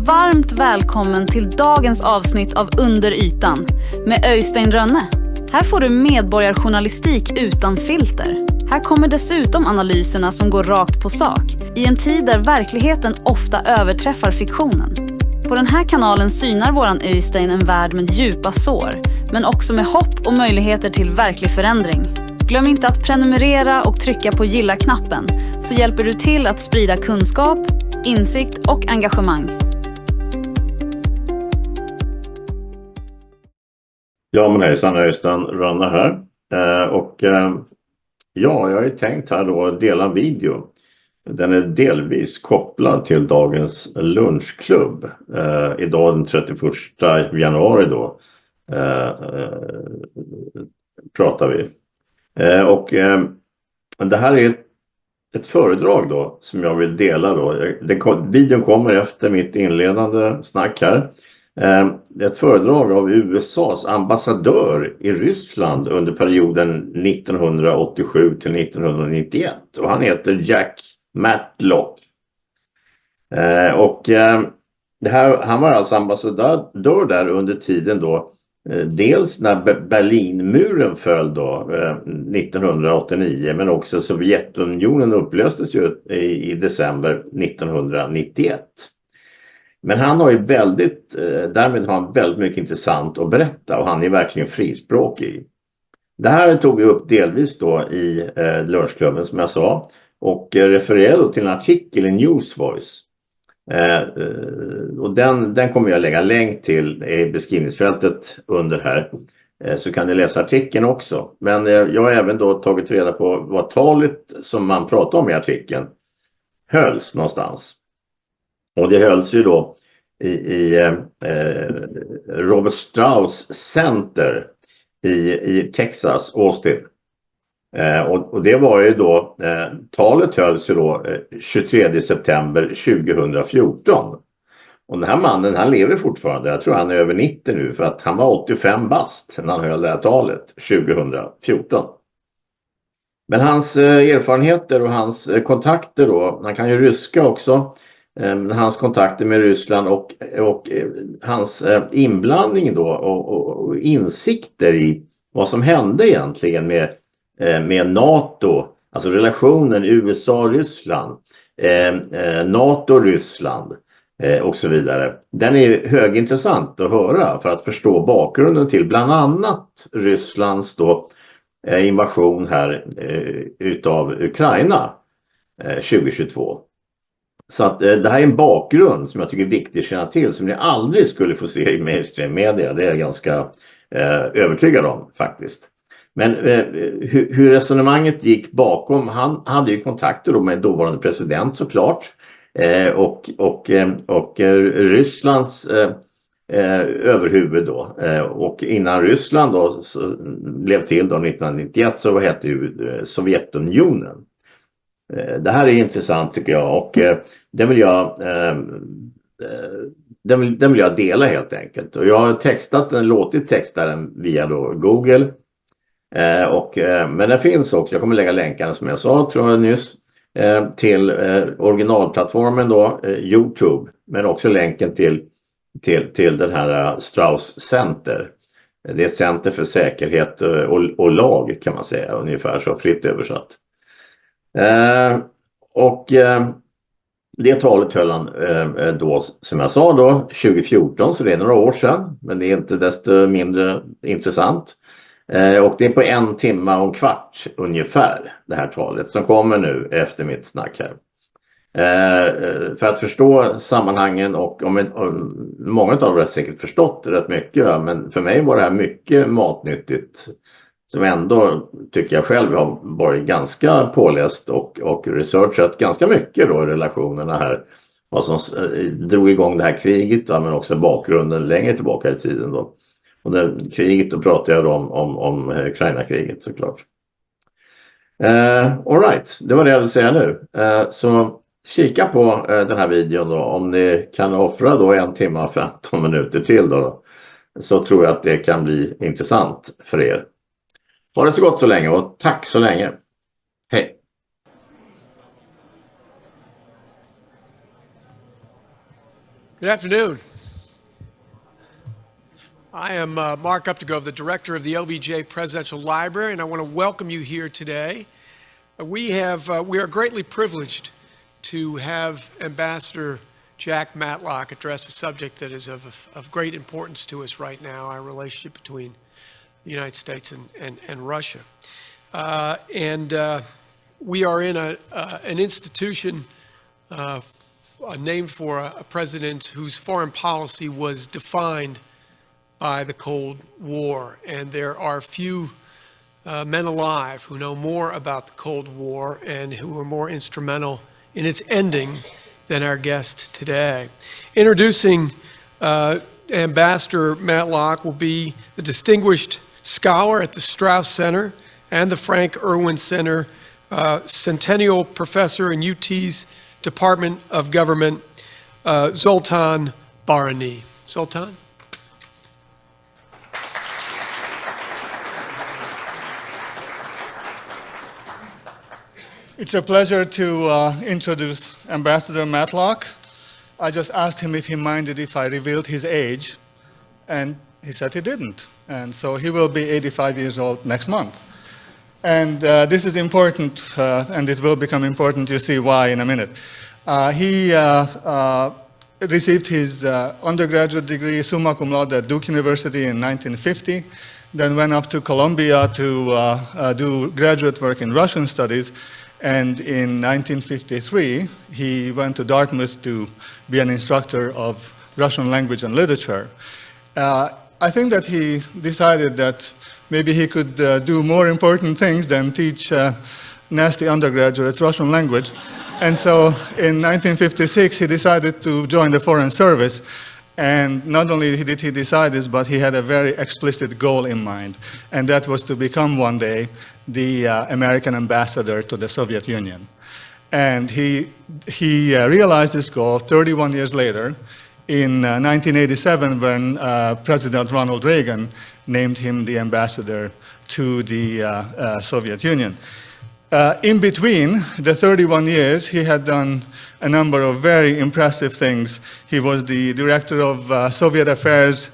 Varmt välkommen till dagens avsnitt av Under ytan med Öystein Rönne. Här får du medborgarjournalistik utan filter. Här kommer dessutom analyserna som går rakt på sak i en tid där verkligheten ofta överträffar fiktionen. På den här kanalen synar våran Öystein en värld med djupa sår, men också med hopp och möjligheter till verklig förändring. Glöm inte att prenumerera och trycka på gilla-knappen så hjälper du till att sprida kunskap, insikt och engagemang. Ja, men hejsan, Öystein Rönne här. Jag har ju tänkt här då dela en video. Den är delvis kopplad till dagens lunchklubb. Idag den 31 januari då pratar vi. Det här är ett föredrag då som jag vill dela då. Videon kommer efter mitt inledande snack här. Ett föredrag av USAs ambassadör i Ryssland under perioden 1987 till 1991. Och han heter Jack Matlock. Han var alltså ambassadör där under tiden då. Dels när Berlinmuren föll då 1989, men också Sovjetunionen upplöstes ju i december 1991. Men han har ju därmed har han väldigt mycket intressant att berätta och han är verkligen frispråkig. Det här tog vi upp delvis då i lunchklubben som jag sa och refererade till en artikel i Newsvoice. Och den kommer jag lägga länk till i beskrivningsfältet under här. Så kan ni läsa artikeln också. Men jag har även då tagit reda på vad talet som man pratar om i artikeln hölls någonstans. Och det hölls ju då i Robert Strauss Center i Texas, Austin. Och det var ju då, talet hölls ju då 23 september 2014. Och den här mannen, han lever fortfarande. Jag tror han är över 90 nu för att han var 85 bast när han höll det här talet 2014. Men hans erfarenheter och hans kontakter då, han kan ju ryska också. Hans kontakter med Ryssland och hans inblandning då och insikter i vad som hände egentligen med NATO, alltså relationen USA-Ryssland, NATO-Ryssland och så vidare. Den är högintressant att höra för att förstå bakgrunden till bland annat Rysslands då invasion här utav Ukraina 2022. Så att det här är en bakgrund som jag tycker är viktigt att känna till som ni aldrig skulle få se i mainstream media. Det är jag ganska övertygad om faktiskt. Men hur resonemanget gick bakom, han hade ju kontakter då med dåvarande president såklart. Och Rysslands överhuvud då. Och innan Ryssland då blev till då 1991 så hette ju Sovjetunionen. Det här är intressant tycker jag och den vill jag dela helt enkelt. Och jag har låtit texta den via då Google. Men det finns också, jag kommer lägga länkarna som jag sa tror jag nyss till originalplattformen då, YouTube. Men också länken till den här Strauss Center. Det är ett center för säkerhet och lag kan man säga, ungefär så fritt översatt. Det talet höll han då som jag sa då 2014 så det är några år sedan men det är inte desto mindre intressant och det är på 1 timme och en kvart ungefär det här talet som kommer nu efter mitt snack här. För att förstå sammanhangen och många av er har säkert förstått rätt mycket men för mig var det här mycket matnyttigt som ändå tycker jag själv har varit ganska påläst och researchat ganska mycket då i relationerna här. Vad som drog igång det här kriget men också bakgrunden längre tillbaka i tiden då. Och det kriget då pratar jag om Ukrainakriget såklart. All right, det var det jag ville säga nu. Så kika på den här videon då om ni kan offra då 1 timme och 15 minuter till då. Så tror jag att det kan bli intressant för er. Ha det så gott så länge och tack så länge. Hej! Good afternoon. I am Mark Uptegove, the director of the LBJ Presidential Library, and I want to welcome you here today. We are greatly privileged to have Ambassador Jack Matlock address a subject that is of great importance to us right now, our relationship between the United States and Russia. We are in an institution named for a president whose foreign policy was defined by the Cold War. And there are few men alive who know more about the Cold War and who are more instrumental in its ending than our guest today. Introducing Ambassador Matlock will be the distinguished scholar at the Strauss Center and the Frank Erwin Center, Centennial Professor in UT's Department of Government, Zoltan Barany. Zoltan? It's a pleasure to introduce Ambassador Matlock. I just asked him if he minded if I revealed his age, and he said he didn't. And so he will be 85 years old next month. And this is important, and it will become important. You see why in a minute. He received his undergraduate degree, summa cum laude, at Duke University in 1950, then went up to Columbia to do graduate work in Russian studies. And in 1953, he went to Dartmouth to be an instructor of Russian language and literature. I think that he decided that maybe he could do more important things than teach nasty undergraduates Russian language. And so in 1956, he decided to join the Foreign Service. And not only did he decide this, but he had a very explicit goal in mind. And that was to become one day the American ambassador to the Soviet Union. And he realized this goal 31 years later in 1987 when President Ronald Reagan named him the ambassador to the Soviet Union. In between the 31 years, he had done a number of very impressive things. He was the director of Soviet affairs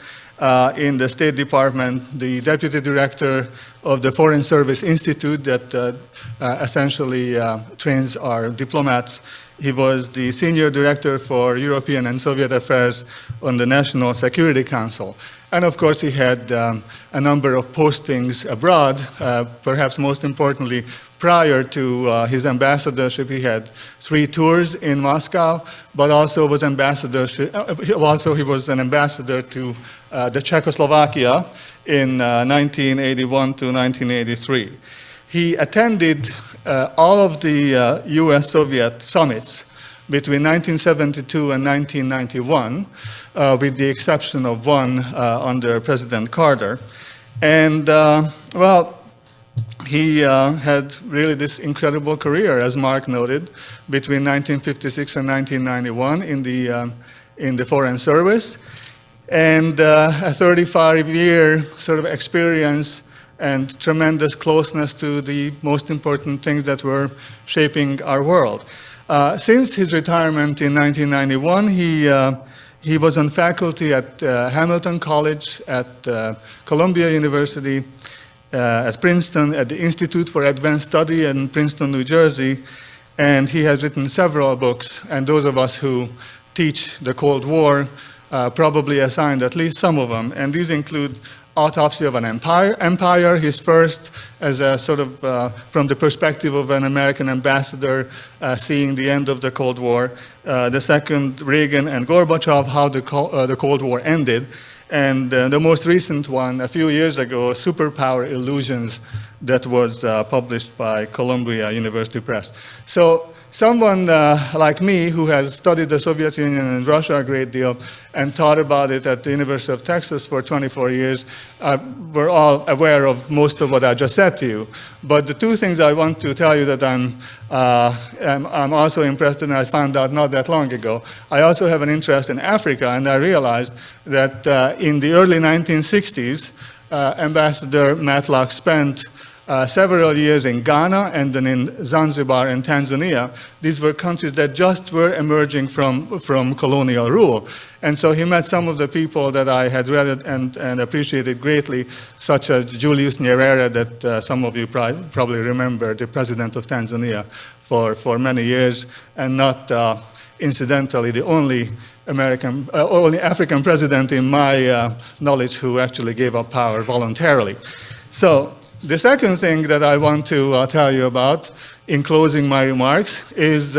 in the State Department, the deputy director of the Foreign Service Institute that essentially trains our diplomats. He was the senior director for European and Soviet affairs on the National Security Council. And of course, he had a number of postings abroad, perhaps most importantly, prior to his ambassadorship, he had 3 tours in Moscow, but also was he was an ambassador to the Czechoslovakia in 1981 to 1983. He attended all of the US-Soviet summits between 1972 and 1991, with the exception of one under President Carter. And, well, he had really this incredible career, as Mark noted, between 1956 and 1991 in the Foreign Service, and a 35-year sort of experience and tremendous closeness to the most important things that were shaping our world. Since his retirement in 1991, he was on faculty at Hamilton College, at Columbia University, at Princeton, at the Institute for Advanced Study in Princeton, New Jersey, and he has written several books, and those of us who teach the Cold War probably assigned at least some of them, and these include Autopsy of an Empire, his first as a sort of, from the perspective of an American ambassador seeing the end of the Cold War, the second, Reagan and Gorbachev, how the Cold War ended, and the most recent one, a few years ago, Superpower Illusions, that was published by Columbia University Press. So someone like me, who has studied the Soviet Union and Russia a great deal and taught about it at the University of Texas for 24 years, we're all aware of most of what I just said to you. But the 2 things I want to tell you that I'm also interested in, I found out not that long ago. I also have an interest in Africa, and I realized that in the early 1960s, Ambassador Matlock spent several years in Ghana and then in Zanzibar and Tanzania. These were countries that just were emerging from colonial rule. And so he met some of the people that I had read and appreciated greatly, such as Julius Nyerere, that some of you probably remember, the president of Tanzania for many years, and not incidentally the only only African president in my knowledge who actually gave up power voluntarily. So the second thing that I want to tell you about in closing my remarks is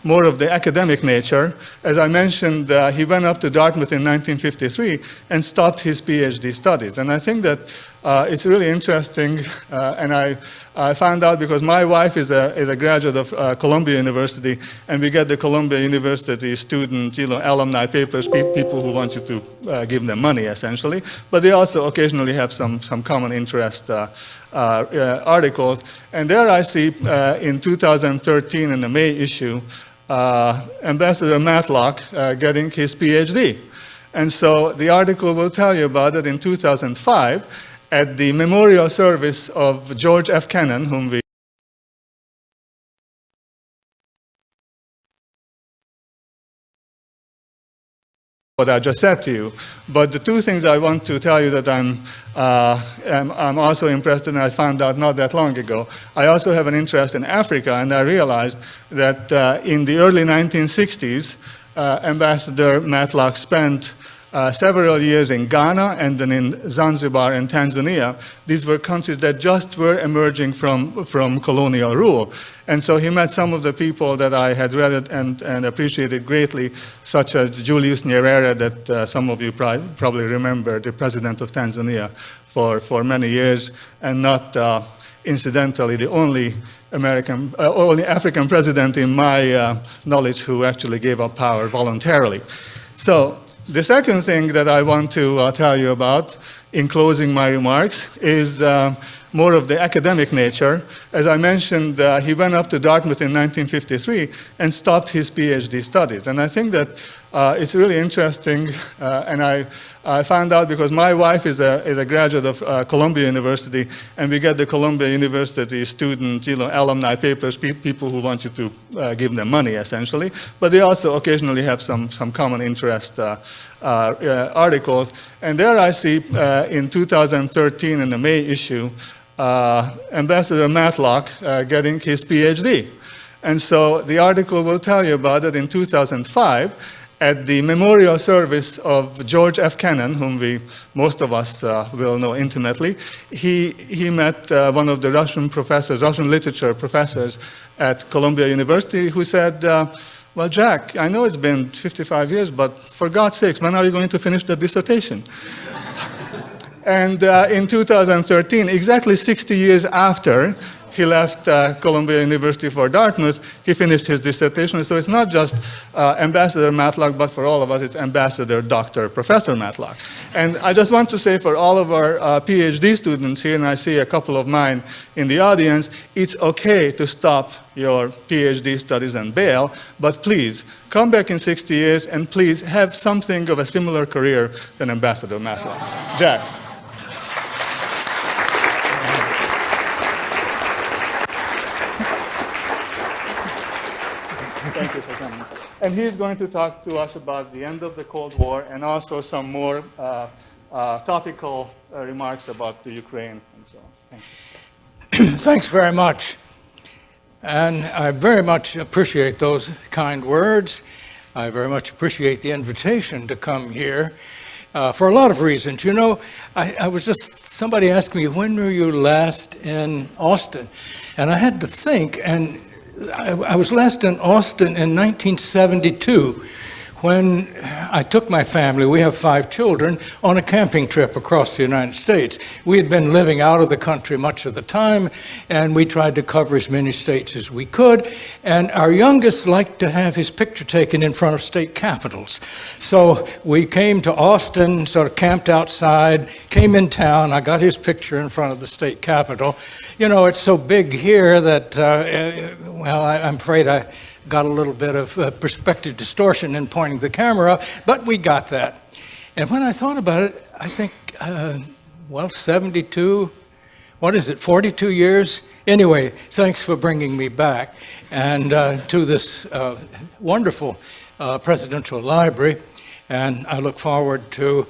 more of the academic nature. As I mentioned, he went up to Dartmouth in 1953 and stopped his PhD studies. And I think that it's really interesting, and I found out because my wife is a graduate of Columbia University, and we get the Columbia University student, alumni papers, people who want you to give them money, essentially. But they also occasionally have some common interest articles. And there I see in 2013 in the May issue, Ambassador Matlock getting his PhD. And so the article will tell you about it in 2005 at the memorial service of George F. Kennan, whom we what I just said to you. But the two things I want to tell you that I'm also impressed in, and I found out not that long ago. I also have an interest in Africa, and I realized that in the early 1960s, Ambassador Matlock spent several years in Ghana and then in Zanzibar and Tanzania. These were countries that just were emerging from colonial rule. And so he met some of the people that I had read and appreciated greatly, such as Julius Nyerere, that some of you probably remember, the president of Tanzania for many years, and not incidentally the only only African president in my knowledge who actually gave up power voluntarily. So the second thing that I want to tell you about in closing my remarks is more of the academic nature. As I mentioned, he went up to Dartmouth in 1953 and stopped his PhD studies. And I think that it's really interesting, and I found out because my wife is a graduate of Columbia University, and we get the Columbia University student, alumni papers, people who want you to give them money, essentially. But they also occasionally have some common interest articles. And there I see in 2013 in the May issue, Ambassador Matlock getting his PhD. And so the article will tell you about it in 2005 at the memorial service of George F. Kennan, whom most of us will know intimately. He met one of the Russian literature professors at Columbia University who said, well, Jack, I know it's been 55 years, but for God's sakes, when are you going to finish the dissertation? And in 2013, exactly 60 years after he left Columbia University for Dartmouth, he finished his dissertation. So it's not just Ambassador Matlock, but for all of us, it's Ambassador Dr. Professor Matlock. And I just want to say for all of our PhD students here, and I see a couple of mine in the audience, it's okay to stop your PhD studies and bail, but please, come back in 60 years and please have something of a similar career than Ambassador Matlock. Jack. Thank you for coming. And he's going to talk to us about the end of the Cold War and also some more topical remarks about the Ukraine and so on. Thank you. Thanks very much. And I very much appreciate those kind words. I very much appreciate the invitation to come here for a lot of reasons. You know, somebody asked me, when were you last in Austin? And I had to think, and I was last in Austin in 1972 when I took my family, we have 5 children, on a camping trip across the United States. We had been living out of the country much of the time, and we tried to cover as many states as we could. And our youngest liked to have his picture taken in front of state capitals. So we came to Austin, sort of camped outside, came in town. I got his picture in front of the state capitol. You know, it's so big here that, I'm afraid I got a little bit of perspective distortion in pointing the camera, but we got that. And when I thought about it, I think, 72, what is it, 42 years? Anyway, thanks for bringing me back and to this wonderful presidential library, and I look forward to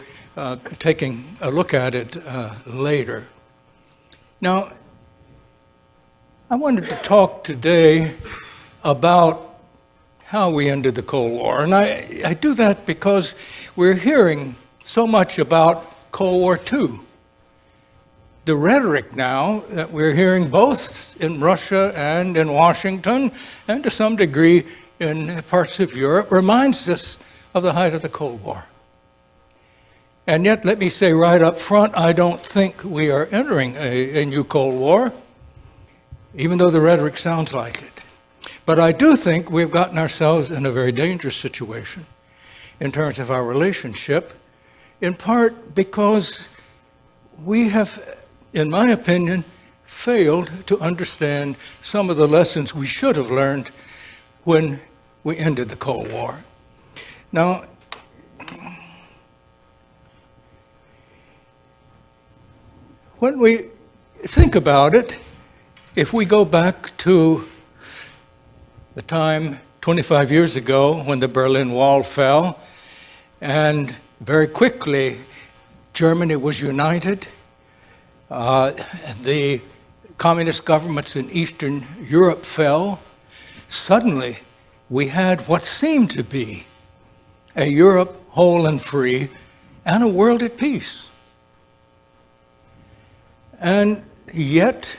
taking a look at it later. Now, I wanted to talk today about how we ended the Cold War, and I do that because we're hearing so much about Cold War II. The rhetoric now that we're hearing both in Russia and in Washington, and to some degree in parts of Europe, reminds us of the height of the Cold War. And yet, let me say right up front, I don't think we are entering a new Cold War, even though the rhetoric sounds like it. But I do think we've gotten ourselves in a very dangerous situation in terms of our relationship, in part because we have, in my opinion, failed to understand some of the lessons we should have learned when we ended the Cold War. Now, when we think about it, if we go back to the time 25 years ago when the Berlin Wall fell, and very quickly Germany was united, the communist governments in Eastern Europe fell, suddenly we had what seemed to be a Europe whole and free and a world at peace. And yet,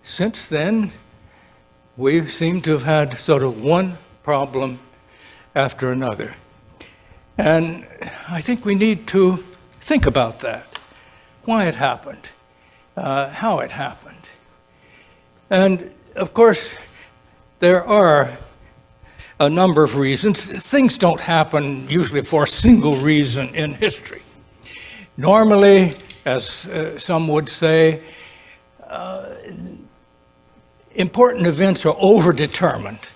since then, we seem to have had sort of one problem after another. And I think we need to think about that. Why it happened, how it happened. And of course, there are a number of reasons. Things don't happen usually for a single reason in history. Normally, as some would say, important events are overdetermined.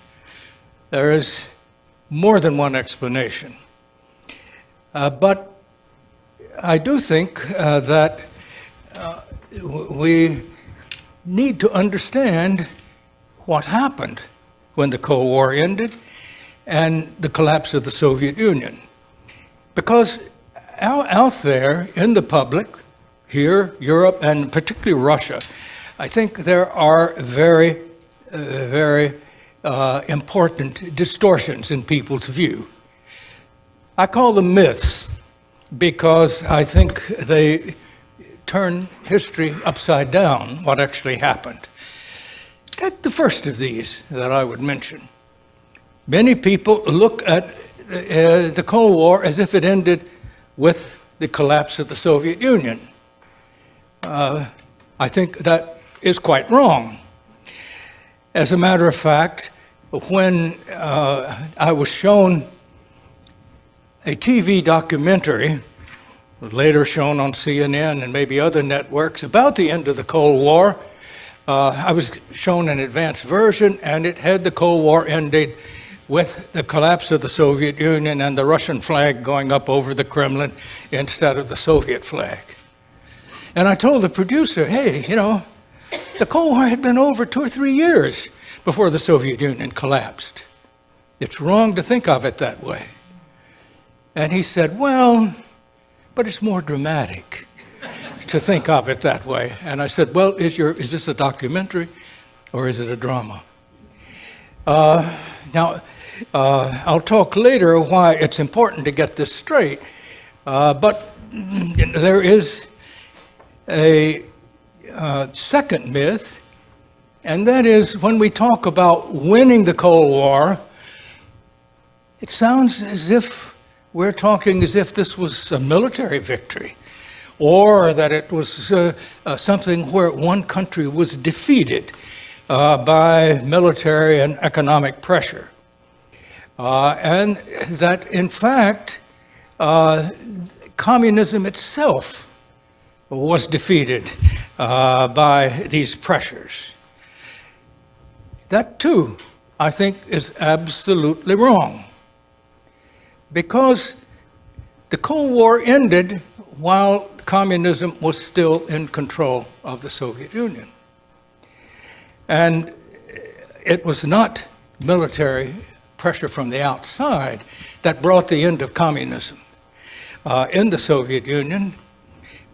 There is more than one explanation. But I do think that we need to understand what happened when the Cold War ended and the collapse of the Soviet Union. Because out there in the public, here, Europe, and particularly Russia, I think there are very, very important distortions in people's view. I call them myths because I think they turn history upside down, what actually happened. Take the first of these that I would mention. Many people look at the Cold War as if it ended with the collapse of the Soviet Union. I think that is quite wrong. As a matter of fact, when I was shown a TV documentary, later shown on CNN and maybe other networks, about the end of the Cold War, I was shown an advanced version, and it had the Cold War ended with the collapse of the Soviet Union and the Russian flag going up over the Kremlin instead of the Soviet flag. And I told the producer, hey, you know, the Cold War had been over 2 or 3 years before the Soviet Union collapsed. It's wrong to think of it that way. And he said, well, but it's more dramatic to think of it that way. And I said, well, is this a documentary or is it a drama? Now, I'll talk later why it's important to get this straight. But there is a second myth, and that is when we talk about winning the Cold War, it sounds as if we're talking as if this was a military victory, or that it was something where one country was defeated by military and economic pressure. And that, in fact, communism itself was defeated by these pressures. That, too, I think, is absolutely wrong. Because the Cold War ended while communism was still in control of the Soviet Union. And it was not military pressure from the outside that brought the end of communism in the Soviet Union.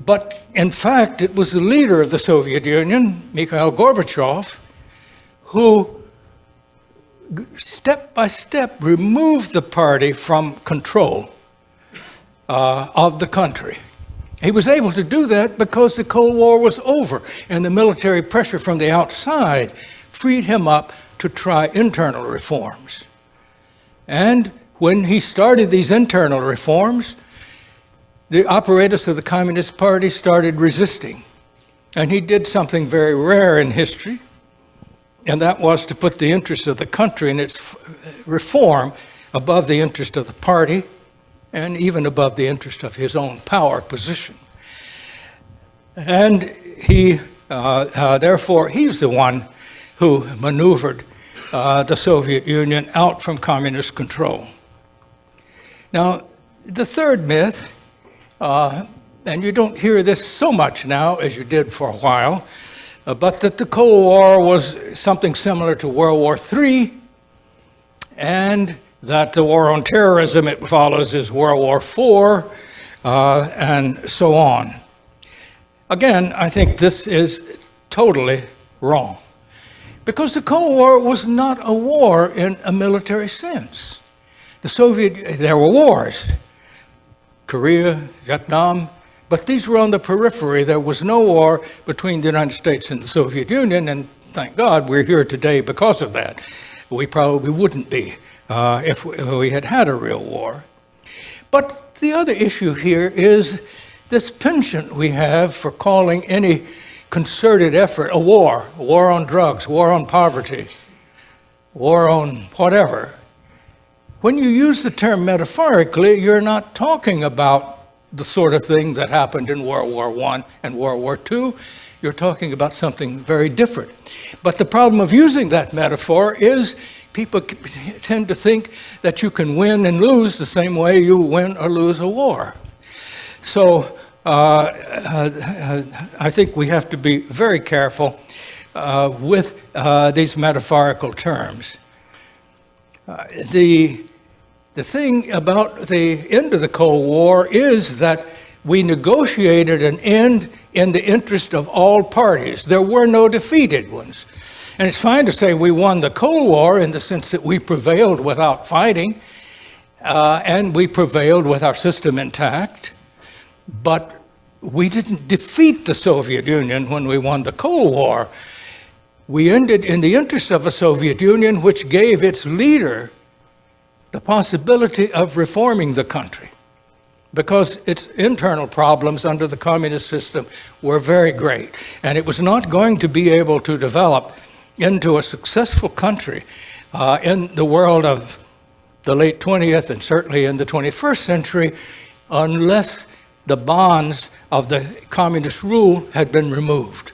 But in fact, it was the leader of the Soviet Union, Mikhail Gorbachev, who step by step removed the party from control of the country. He was able to do that because the Cold War was over, and the military pressure from the outside freed him up to try internal reforms. And when he started these internal reforms, the operators of the Communist Party started resisting. And he did something very rare in history, and that was to put the interests of the country and its reform above the interest of the party, and even above the interest of his own power position. And he, therefore, he's the one who maneuvered the Soviet Union out from communist control. Now, the third myth, and you don't hear this so much now as you did for a while, but that the Cold War was something similar to World War III, and that the war on terrorism it follows is World War IV, and so on. Again, I think this is totally wrong, because the Cold War was not a war in a military sense. There were wars, Korea, Vietnam, but these were on the periphery. There was no war between the United States and the Soviet Union, and thank God we're here today because of that. We probably wouldn't be if we had had a real war. But the other issue here is this penchant we have for calling any concerted effort a war on drugs, war on poverty, war on whatever. When you use the term metaphorically, you're not talking about the sort of thing that happened in World War I and World War II. You're talking about something very different. But the problem of using that metaphor is people tend to think that you can win and lose the same way you win or lose a war. So I think we have to be very careful with these metaphorical terms. The thing about the end of the Cold War is that we negotiated an end in the interest of all parties. There were no defeated ones. And it's fine to say we won the Cold War in the sense that we prevailed without fighting, and we prevailed with our system intact, but we didn't defeat the Soviet Union when we won the Cold War. We ended in the interest of a Soviet Union which gave its leader the possibility of reforming the country, because its internal problems under the communist system were very great, and it was not going to be able to develop into a successful country in the world of the late 20th and certainly in the 21st century unless the bonds of the communist rule had been removed.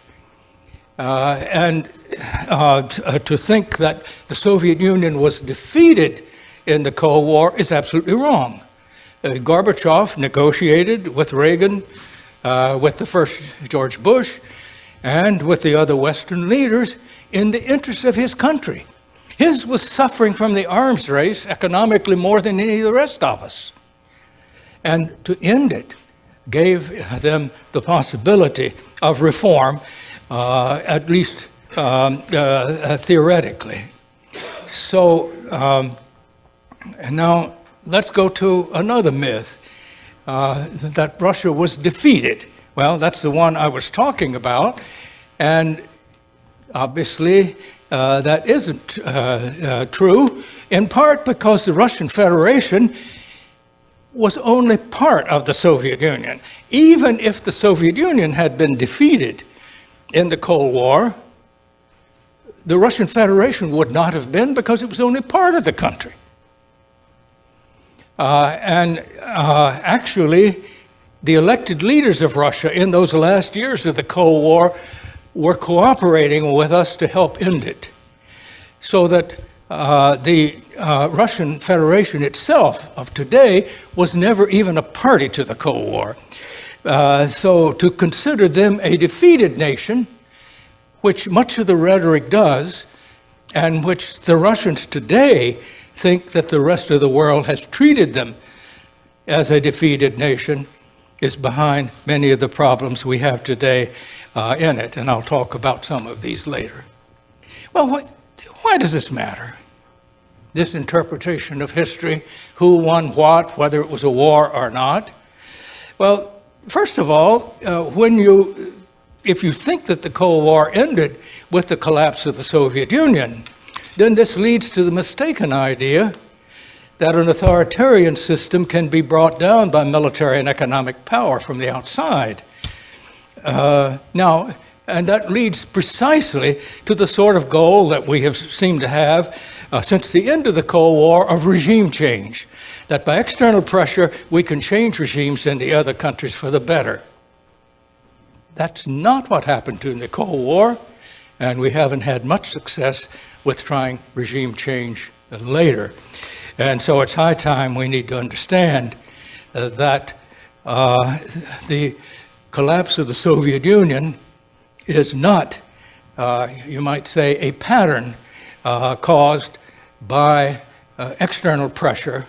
And to think that the Soviet Union was defeated in the Cold War is absolutely wrong. Gorbachev negotiated with Reagan, with the first George Bush, and with the other Western leaders in the interests of his country. His was suffering from the arms race economically more than any of the rest of us. And to end it gave them the possibility of reform, at least theoretically. So now let's go to another myth, that Russia was defeated. Well, that's the one I was talking about, and obviously that isn't true, in part because the Russian Federation was only part of the Soviet Union. Even if the Soviet Union had been defeated in the Cold War, the Russian Federation would not have been, because it was only part of the country. Actually, the elected leaders of Russia in those last years of the Cold War were cooperating with us to help end it, so that the Russian Federation itself of today was never even a party to the Cold War. So to consider them a defeated nation, which much of the rhetoric does, and which the Russians today think that the rest of the world has treated them as a defeated nation, is behind many of the problems we have today in it. And I'll talk about some of these later. Well, why does this matter? This interpretation of history, who won what, whether it was a war or not. Well, first of all, if you think that the Cold War ended with the collapse of the Soviet Union, then this leads to the mistaken idea that an authoritarian system can be brought down by military and economic power from the outside. And that leads precisely to the sort of goal that we have seemed to have since the end of the Cold War of regime change, that by external pressure we can change regimes in the other countries for the better. That's not what happened during the Cold War, and we haven't had much success with trying regime change later. And so it's high time we need to understand that the collapse of the Soviet Union is not, you might say, a pattern caused by external pressure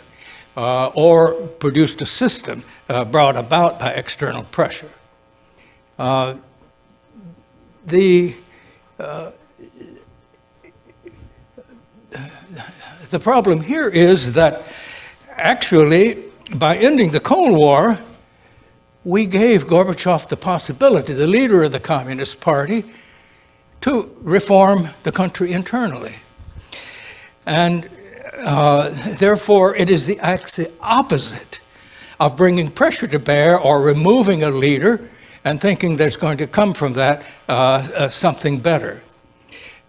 or produced a system brought about by external pressure. The problem here is that actually, by ending the Cold War, we gave Gorbachev the possibility, the leader of the Communist Party, to reform the country internally. And therefore, it is the opposite of bringing pressure to bear or removing a leader and thinking there's going to come from that something better.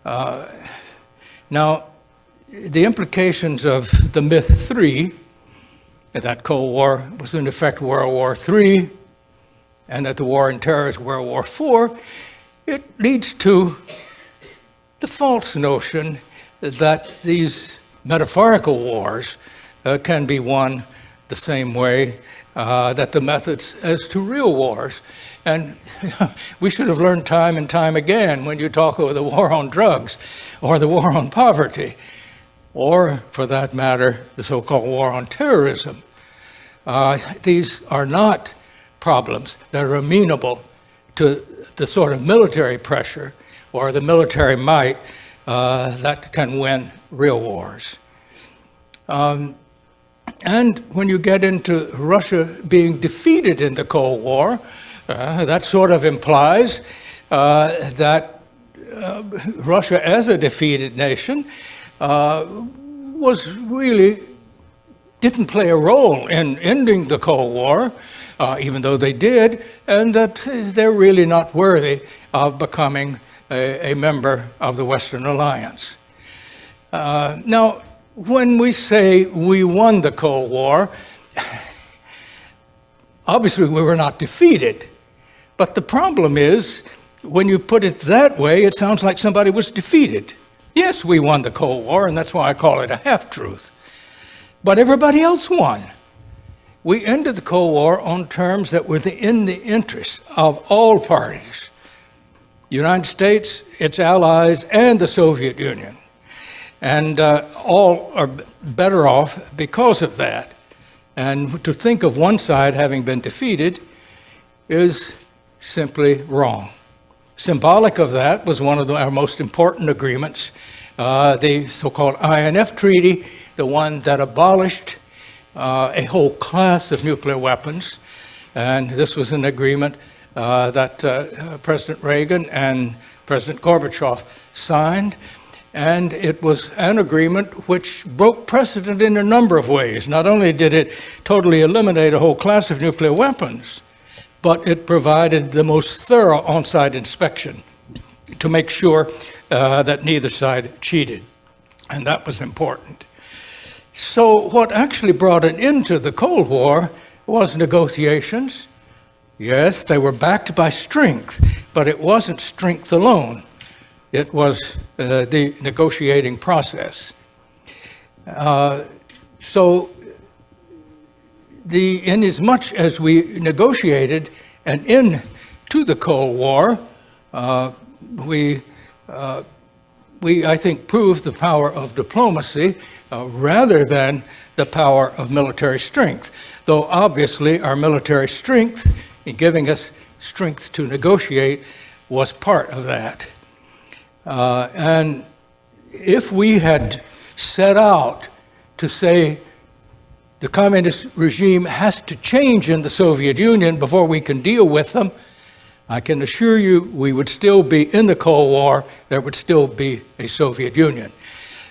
Now, the implications of the myth 3, that Cold War was in effect World War III, and that the war on terror is World War IV, it leads to the false notion that these metaphorical wars can be won the same way that the methods as to real wars. And we should have learned time and time again when you talk about the war on drugs or the war on poverty, or for that matter, the so-called war on terrorism. These are not problems that are amenable to the sort of military pressure or the military might that can win real wars. And when you get into Russia being defeated in the Cold War, that sort of implies that Russia as a defeated nation didn't play a role in ending the Cold War, even though they did, and that they're really not worthy of becoming a member of the Western Alliance. Now, when we say we won the Cold War, obviously we were not defeated. But the problem is, when you put it that way, it sounds like somebody was defeated. Yes, we won the Cold War, and that's why I call it a half-truth. But everybody else won. We ended the Cold War on terms that were in the interest of all parties. The United States, its allies, and the Soviet Union. And all are better off because of that. And to think of one side having been defeated is simply wrong. Symbolic of that was one of our most important agreements, the so-called INF Treaty, the one that abolished a whole class of nuclear weapons. And this was an agreement that President Reagan and President Gorbachev signed. And it was an agreement which broke precedent in a number of ways. Not only did it totally eliminate a whole class of nuclear weapons, but it provided the most thorough on-site inspection to make sure that neither side cheated. And that was important. So what actually brought an end to the Cold War was negotiations. Yes, they were backed by strength, but it wasn't strength alone. It was the negotiating process. So inasmuch as we negotiated and into the Cold War, we, I think, proved the power of diplomacy rather than the power of military strength, though obviously our military strength in giving us strength to negotiate was part of that. And if we had set out to say the communist regime has to change in the Soviet Union before we can deal with them, I can assure you we would still be in the Cold War. There would still be a Soviet Union.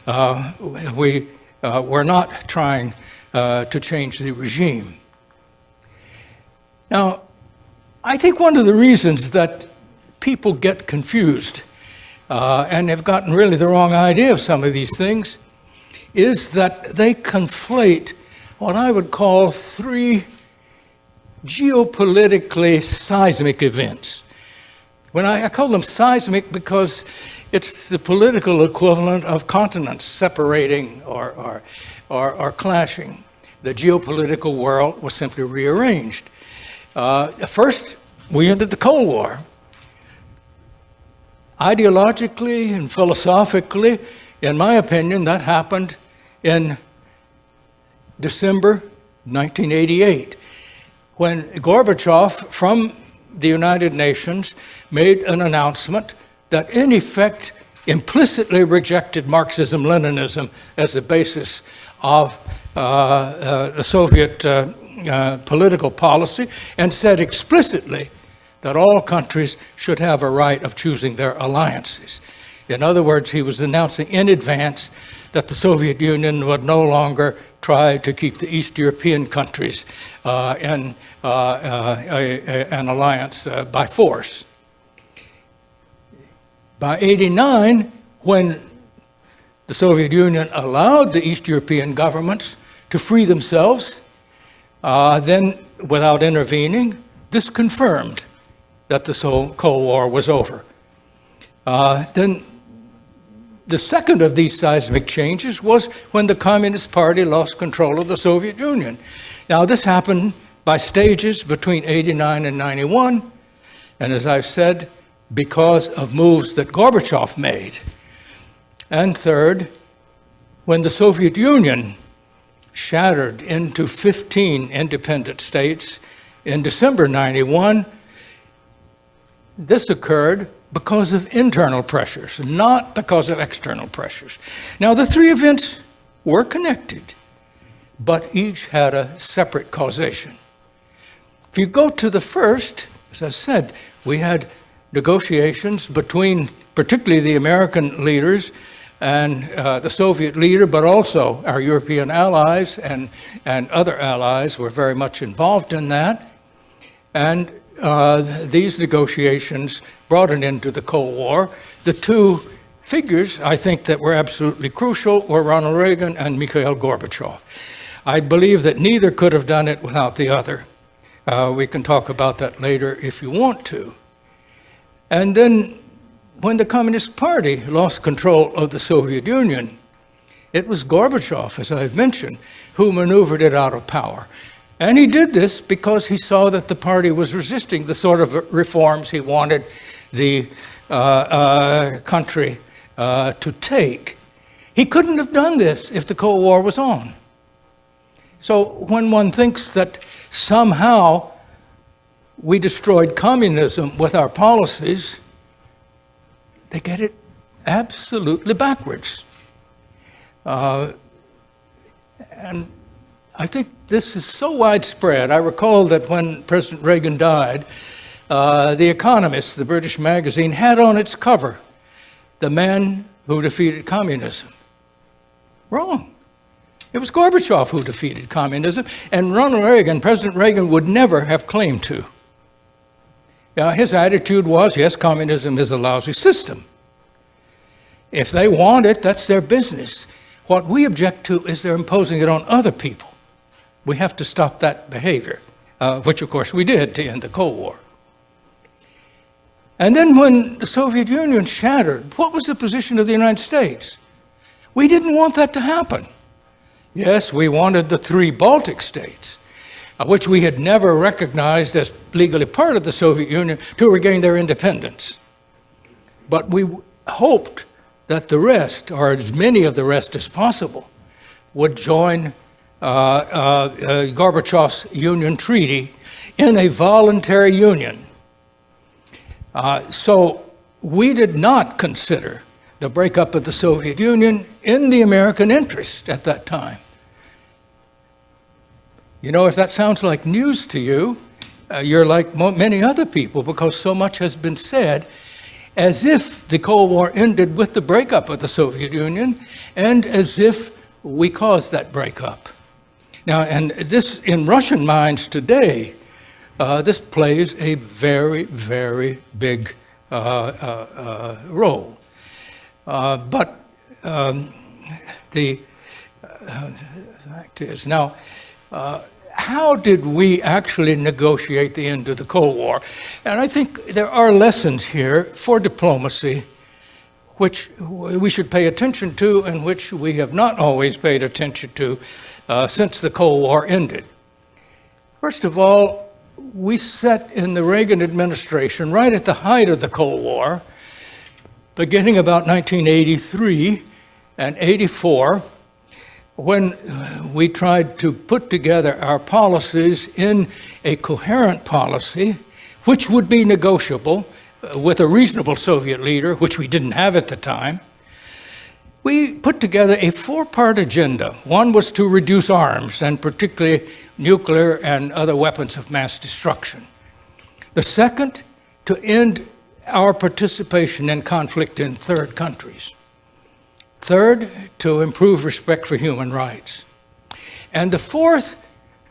We're not trying to change the regime. Now, I think one of the reasons that people get confused and have gotten really the wrong idea of some of these things is that they conflate what I would call three geopolitically seismic events. When I call them seismic because it's the political equivalent of continents separating or clashing. The geopolitical world was simply rearranged. First, we ended the Cold War. Ideologically and philosophically, in my opinion, that happened in December 1988, when Gorbachev from the United Nations made an announcement that in effect implicitly rejected Marxism-Leninism as a basis of the Soviet political policy, and said explicitly that all countries should have a right of choosing their alliances. In other words, he was announcing in advance that the Soviet Union would no longer try to keep the East European countries in an alliance by force. By '89, when the Soviet Union allowed the East European governments to free themselves, then without intervening, this confirmed that the Cold War was over. Then the second of these seismic changes was when the Communist Party lost control of the Soviet Union. Now, this happened by stages between '89 and '91, and as I've said, because of moves that Gorbachev made. And third, when the Soviet Union shattered into 15 independent states in December '91, this occurred because of internal pressures, not because of external pressures. Now, the three events were connected, but each had a separate causation. If you go to the first, as I said, we had negotiations between particularly the American leaders and the Soviet leader, but also our European allies and other allies were very much involved in that. And these negotiations brought an end to the Cold War. The two figures, I think, that were absolutely crucial were Ronald Reagan and Mikhail Gorbachev. I believe that neither could have done it without the other. We can talk about that later if you want to. And then when the Communist Party lost control of the Soviet Union, it was Gorbachev, as I've mentioned, who maneuvered it out of power. And he did this because he saw that the party was resisting the sort of reforms he wanted the country to take. He couldn't have done this if the Cold War was on. So when one thinks that somehow we destroyed communism with our policies, they get it absolutely backwards. And I think this is so widespread. I recall that when President Reagan died, The Economist, the British magazine, had on its cover, "The man who defeated communism." Wrong. It was Gorbachev who defeated communism, and Ronald Reagan, President Reagan, would never have claimed to. His attitude was, yes, communism is a lousy system. If they want it, that's their business. What we object to is they're imposing it on other people. We have to stop that behavior, which of course we did to end the Cold War. And then when the Soviet Union shattered, what was the position of the United States? We didn't want that to happen. Yes, we wanted the 3 Baltic states, which we had never recognized as legally part of the Soviet Union, to regain their independence. But we hoped that the rest, or as many of the rest as possible, would join Gorbachev's Union Treaty in a voluntary union. So we did not consider the breakup of the Soviet Union in the American interest at that time. You know, if that sounds like news to you, you're like many other people, because so much has been said as if the Cold War ended with the breakup of the Soviet Union and as if we caused that breakup. Now, and this, in Russian minds today, this plays a very, very big role. But the fact is, now, how did we actually negotiate the end of the Cold War? And I think there are lessons here for diplomacy which we should pay attention to and which we have not always paid attention to since the Cold War ended. First of all, we set in the Reagan administration, right at the height of the Cold War, beginning about 1983 and 84, when we tried to put together our policies in a coherent policy, which would be negotiable with a reasonable Soviet leader, which we didn't have at the time, we put together a four-part agenda. One was to reduce arms, and particularly nuclear and other weapons of mass destruction. The second, to end our participation in conflict in third countries. Third, to improve respect for human rights. And the fourth,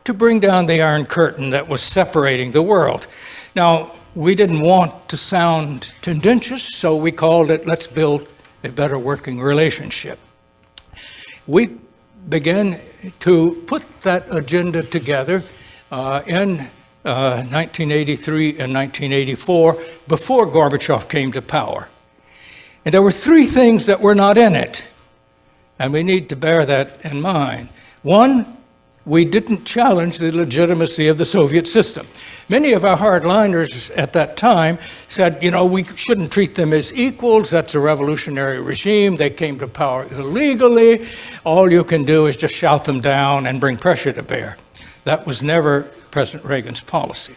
to bring down the Iron Curtain that was separating the world. Now, we didn't want to sound tendentious, so we called it, let's build a better working relationship. We began to put that agenda together in 1983 and 1984, before Gorbachev came to power. And there were three things that were not in it, and we need to bear that in mind. One, we didn't challenge the legitimacy of the Soviet system. Many of our hardliners at that time said, you know, we shouldn't treat them as equals. That's a revolutionary regime. They came to power illegally. All you can do is just shout them down and bring pressure to bear. That was never President Reagan's policy.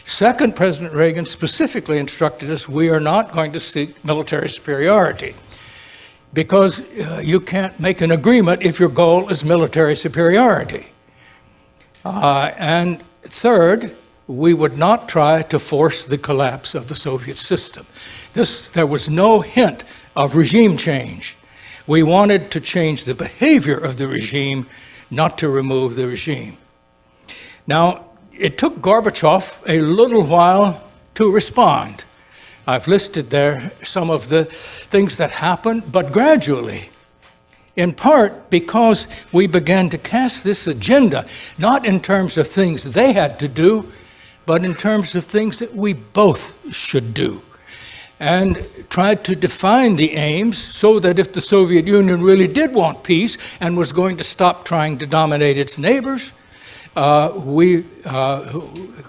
Second, President Reagan specifically instructed us, we are not going to seek military superiority, because you can't make an agreement if your goal is military superiority. And third, we would not try to force the collapse of the Soviet system. There was no hint of regime change. We wanted to change the behavior of the regime, not to remove the regime. Now, it took Gorbachev a little while to respond. I've listed there some of the things that happened, but gradually, in part because we began to cast this agenda, not in terms of things they had to do, but in terms of things that we both should do, and tried to define the aims so that if the Soviet Union really did want peace and was going to stop trying to dominate its neighbors, we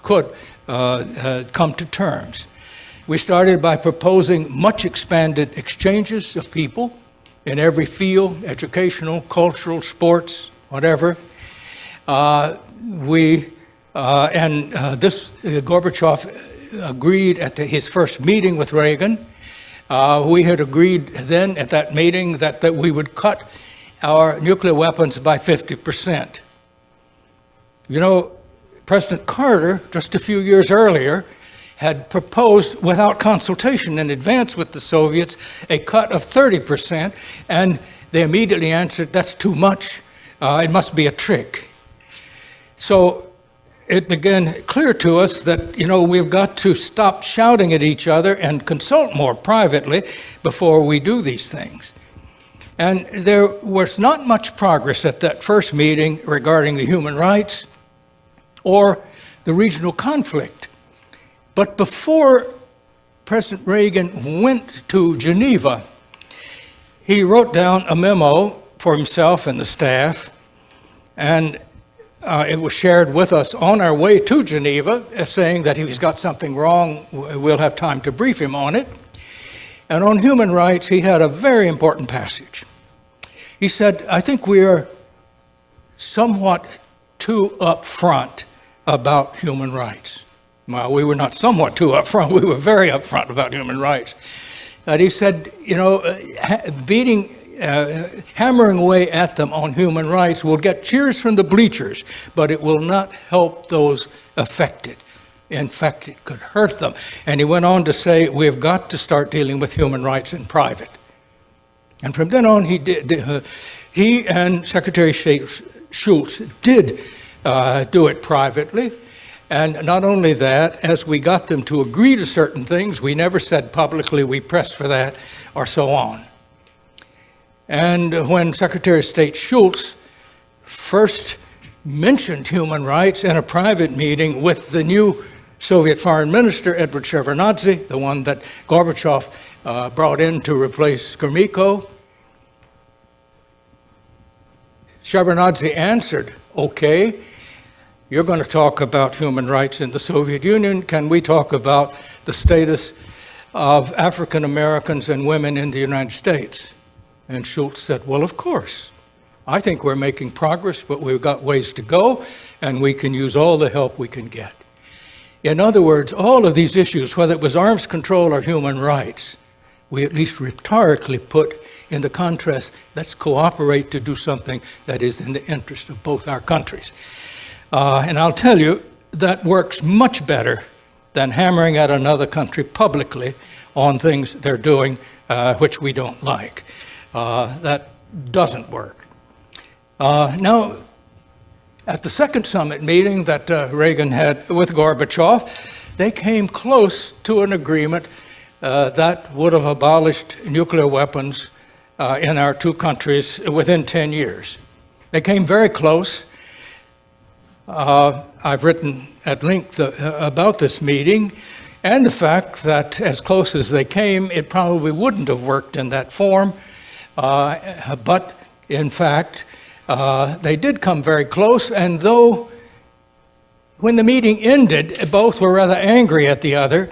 could come to terms. We started by proposing much expanded exchanges of people in every field, educational, cultural, sports, whatever. Gorbachev agreed at his first meeting with Reagan. We had agreed then at that meeting that we would cut our nuclear weapons by 50%. You know, President Carter, just a few years earlier, had proposed, without consultation in advance with the Soviets, a cut of 30%, and they immediately answered, that's too much, it must be a trick. So it became clear to us that, you know, we've got to stop shouting at each other and consult more privately before we do these things. And there was not much progress at that first meeting regarding the human rights or the regional conflict. But before President Reagan went to Geneva, he wrote down a memo for himself and the staff, and it was shared with us on our way to Geneva, saying that if he's got something wrong, we'll have time to brief him on it. And on human rights, he had a very important passage. He said, I think we are somewhat too upfront about human rights. Well, we were not somewhat too upfront, we were very upfront about human rights. And he said, hammering away at them on human rights will get cheers from the bleachers, but it will not help those affected. In fact, it could hurt them. And he went on to say, we've got to start dealing with human rights in private. And from then on, he and Secretary Schultz did do it privately. And not only that, as we got them to agree to certain things, we never said publicly we pressed for that or so on. And when Secretary of State Schultz first mentioned human rights in a private meeting with the new Soviet Foreign Minister, Edward Shevardnadze, the one that Gorbachev brought in to replace Gromyko, Shevardnadze answered, okay, you're going to talk about human rights in the Soviet Union. Can we talk about the status of African Americans and women in the United States? And Schultz said, well, of course. I think we're making progress, but we've got ways to go, and we can use all the help we can get. In other words, all of these issues, whether it was arms control or human rights, we at least rhetorically put in the contrast, let's cooperate to do something that is in the interest of both our countries. And I'll tell you, that works much better than hammering at another country publicly on things they're doing which we don't like. That doesn't work. Now, at the second summit meeting that Reagan had with Gorbachev, they came close to an agreement that would have abolished nuclear weapons in our two countries within 10 years. They came very close. I've written at length about this meeting and the fact that as close as they came, it probably wouldn't have worked in that form. But in fact, they did come very close, and though when the meeting ended, both were rather angry at the other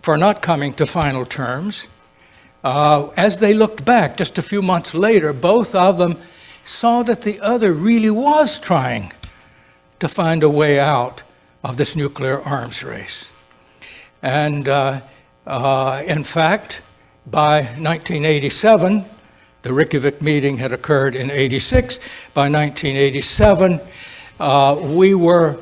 for not coming to final terms, as they looked back just a few months later, both of them saw that the other really was trying to find a way out of this nuclear arms race. And in fact, by 1987, the Reykjavik meeting had occurred in '86. By 1987, we were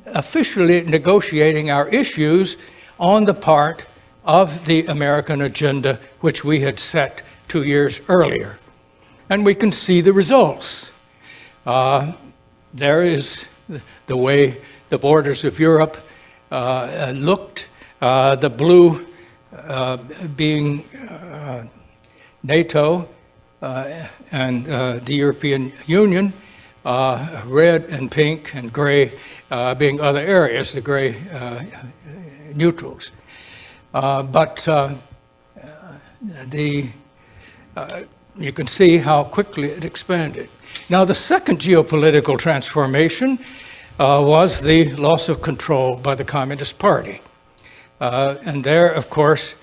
officially negotiating our issues on the part of the American agenda, which we had set 2 years earlier. And we can see the results. There is the way the borders of Europe looked, the blue being NATO and the European Union, red and pink and gray being other areas, the gray neutrals. But you can see how quickly it expanded. Now, the second geopolitical transformation was the loss of control by the Communist Party. And there, of course,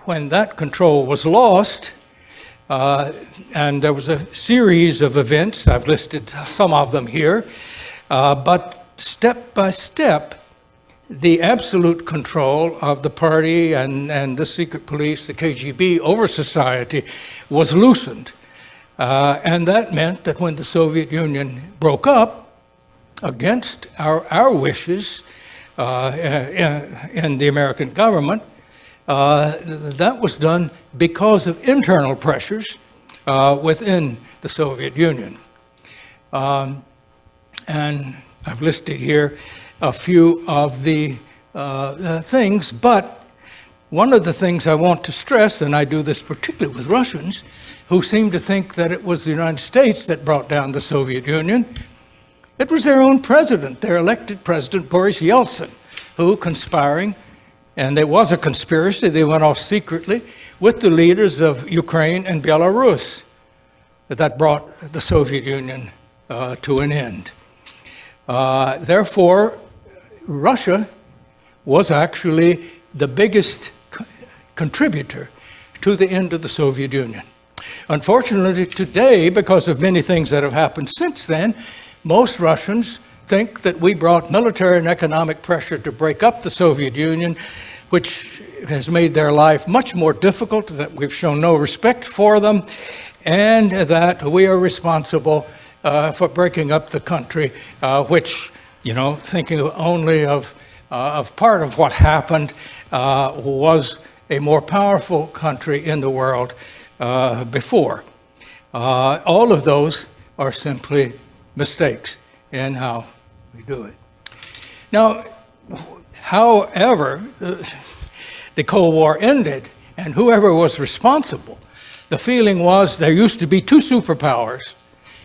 when that control was lost, and there was a series of events, I've listed some of them here, but step by step, the absolute control of the party and the secret police, the KGB, over society was loosened. And that meant that when the Soviet Union broke up, against our wishes in the American government, that was done because of internal pressures within the Soviet Union. And I've listed here a few of the things, but one of the things I want to stress, and I do this particularly with Russians, who seem to think that it was the United States that brought down the Soviet Union, it was their own president, their elected president, Boris Yeltsin, who, conspiring, and there was a conspiracy, they went off secretly, with the leaders of Ukraine and Belarus, that brought the Soviet Union to an end. Therefore, Russia was actually the biggest contributor to the end of the Soviet Union. Unfortunately, today, because of many things that have happened since then, most Russians think that we brought military and economic pressure to break up the Soviet Union, which has made their life much more difficult, that we've shown no respect for them, and that we are responsible for breaking up the country, which, thinking only of part of what happened, was a more powerful country in the world before. All of those are simply mistakes in how we do it. Now, however, the Cold War ended, and whoever was responsible, the feeling was there used to be two superpowers,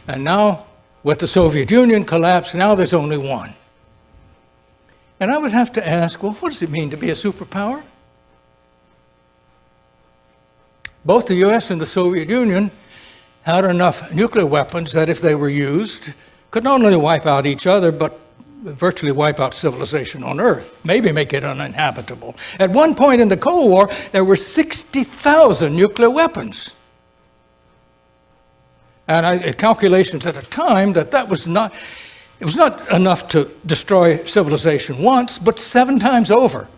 and now, with the Soviet Union collapse, now there's only one. And I would have to ask, well, what does it mean to be a superpower? Both the US and the Soviet Union had enough nuclear weapons that if they were used, could not only wipe out each other, but virtually wipe out civilization on Earth, maybe make it uninhabitable. At one point in the Cold War, there were 60,000 nuclear weapons. And calculations at a time that was not enough to destroy civilization once, but 7 times over.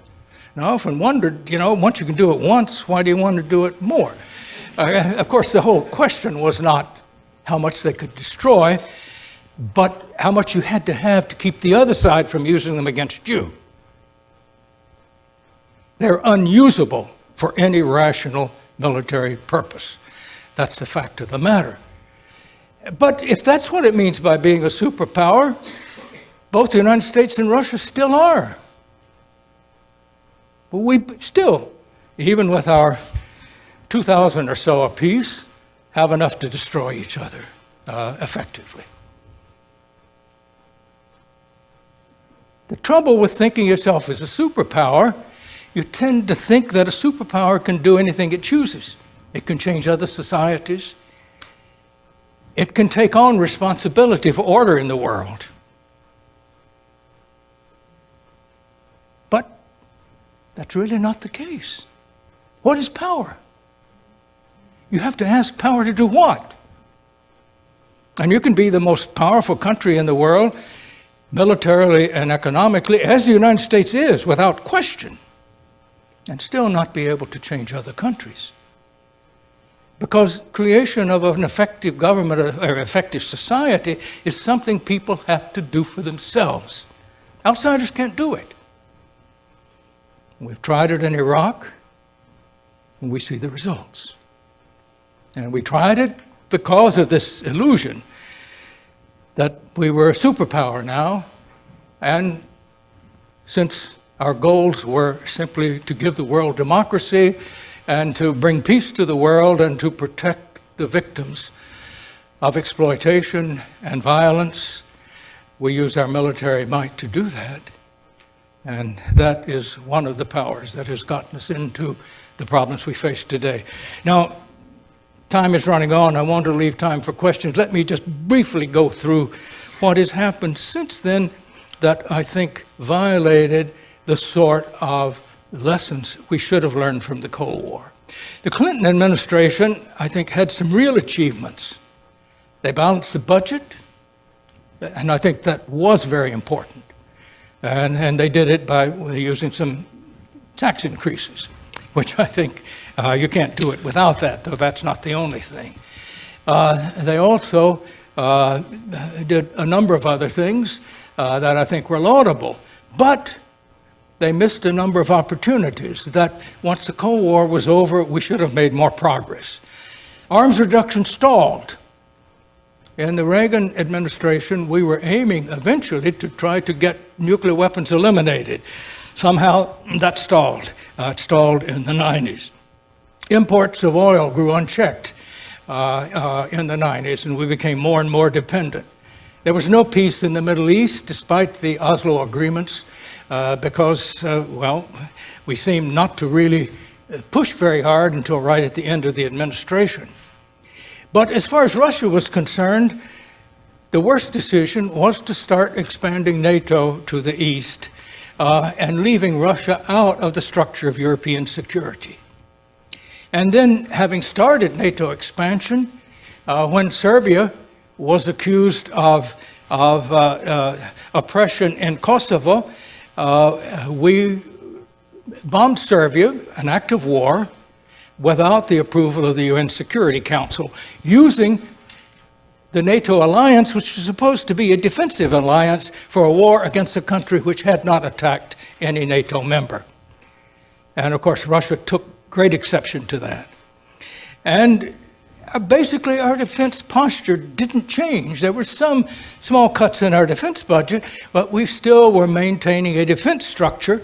Now, I often wondered, once you can do it once, why do you want to do it more? Of course, the whole question was not how much they could destroy, but how much you had to have to keep the other side from using them against you. They're unusable for any rational military purpose. That's the fact of the matter. But if that's what it means by being a superpower, both the United States and Russia still are. But we still, even with our 2,000 or so apiece, have enough to destroy each other effectively. The trouble with thinking yourself as a superpower, you tend to think that a superpower can do anything it chooses. It can change other societies. It can take on responsibility for order in the world. But that's really not the case. What is power? You have to ask, power to do what? And you can be the most powerful country in the world, militarily and economically, as the United States is, without question, and still not be able to change other countries. Because creation of an effective government or effective society is something people have to do for themselves. Outsiders can't do it. We've tried it in Iraq, and we see the results. And we tried it because of this illusion that we were a superpower now, and since our goals were simply to give the world democracy and to bring peace to the world and to protect the victims of exploitation and violence, we use our military might to do that. And that is one of the powers that has gotten us into the problems we face today. Now, time is running on. I want to leave time for questions. Let me just briefly go through what has happened since then that I think violated the sort of lessons we should have learned from the Cold War. The Clinton administration, I think, had some real achievements. They balanced the budget, and I think that was very important. And they did it by using some tax increases, which I think you can't do it without that, though that's not the only thing. They also did a number of other things that I think were laudable, but they missed a number of opportunities that once the Cold War was over, we should have made more progress. Arms reduction stalled. In the Reagan administration, we were aiming eventually to try to get nuclear weapons eliminated. Somehow that stalled. It stalled in the 90s. Imports of oil grew unchecked in the 90s, and we became more and more dependent. There was no peace in the Middle East, despite the Oslo agreements, because, we seemed not to really push very hard until right at the end of the administration. But as far as Russia was concerned, the worst decision was to start expanding NATO to the east and leaving Russia out of the structure of European security. And then, having started NATO expansion, when Serbia was accused of oppression in Kosovo, we bombed Serbia, an act of war, without the approval of the UN Security Council, using the NATO alliance, which was supposed to be a defensive alliance for a war against a country which had not attacked any NATO member. And of course, Russia took great exception to that. And basically, our defense posture didn't change. There were some small cuts in our defense budget, but we still were maintaining a defense structure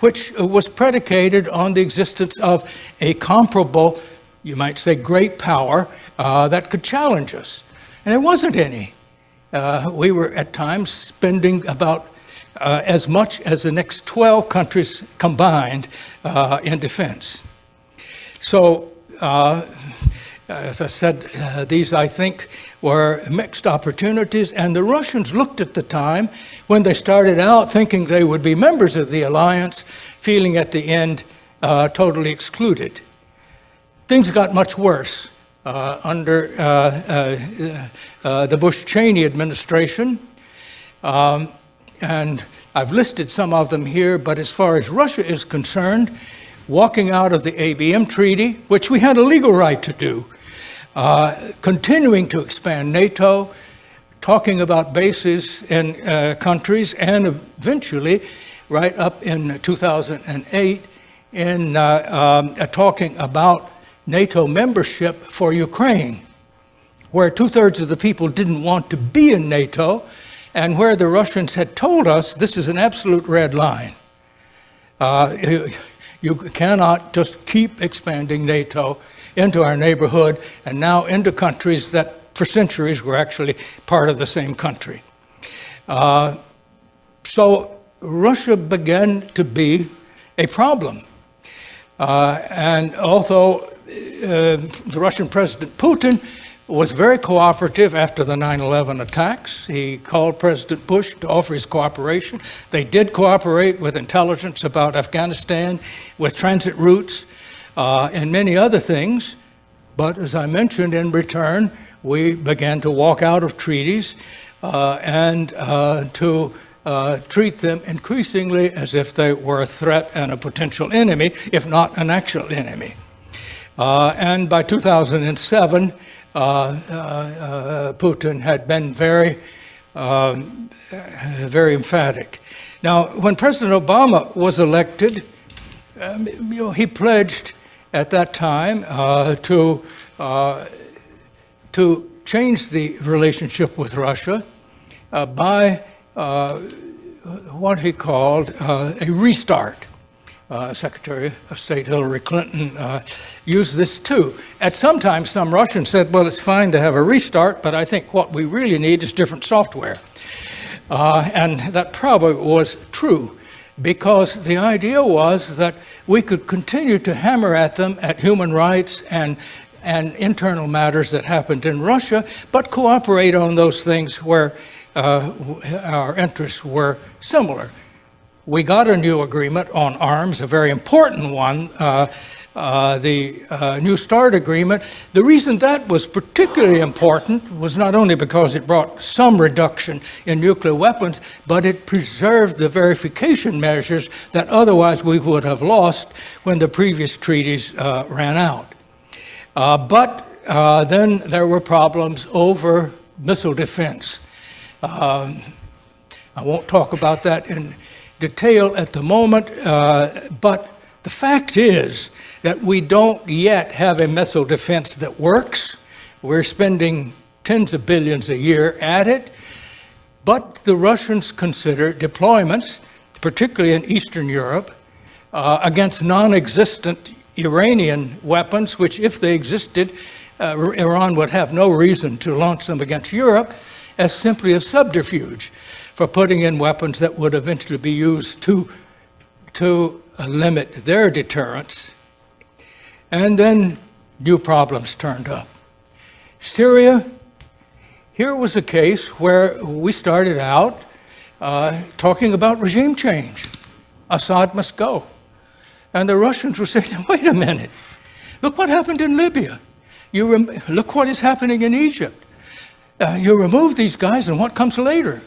which was predicated on the existence of a comparable, you might say, great power that could challenge us. And there wasn't any. We were at times spending about as much as the next 12 countries combined in defense. So, as I said, these, I think, were mixed opportunities, and the Russians looked at the time when they started out thinking they would be members of the alliance, feeling at the end totally excluded. Things got much worse under the Bush-Cheney administration, and I've listed some of them here, but as far as Russia is concerned, walking out of the ABM Treaty, which we had a legal right to do, continuing to expand NATO, talking about bases in countries, and eventually, right up in 2008, in talking about NATO membership for Ukraine, where 2/3 of the people didn't want to be in NATO, and where the Russians had told us this is an absolute red line. You cannot just keep expanding NATO into our neighborhood and now into countries that for centuries were actually part of the same country. So Russia began to be a problem. And although the Russian President Putin was very cooperative after the 9/11 attacks, he called President Bush to offer his cooperation. They did cooperate with intelligence about Afghanistan, with transit routes, and many other things. But as I mentioned, in return, we began to walk out of treaties and to treat them increasingly as if they were a threat and a potential enemy, if not an actual enemy. And by 2007, Putin had been very emphatic. Now, when President Obama was elected, he pledged at that time to change the relationship with Russia by what he called a restart. Secretary of State Hillary Clinton used this too. At some time, some Russians said, well, it's fine to have a restart, but I think what we really need is different software. And that probably was true, because the idea was that we could continue to hammer at them at human rights and internal matters that happened in Russia, but cooperate on those things where our interests were similar. We got a new agreement on arms, a very important one, the New START agreement. The reason that was particularly important was not only because it brought some reduction in nuclear weapons, but it preserved the verification measures that otherwise we would have lost when the previous treaties ran out. But then there were problems over missile defense. I won't talk about that in detail at the moment, but the fact is that we don't yet have a missile defense that works. We're spending tens of billions a year at it, but the Russians consider deployments, particularly in Eastern Europe, against non-existent Iranian weapons, which if they existed, Iran would have no reason to launch them against Europe, as simply a subterfuge for putting in weapons that would eventually be used to limit their deterrence. And then new problems turned up. Syria, here was a case where we started out talking about regime change. Assad must go. And the Russians were saying, wait a minute, look what happened in Libya. Look what is happening in Egypt. You remove these guys and what comes later?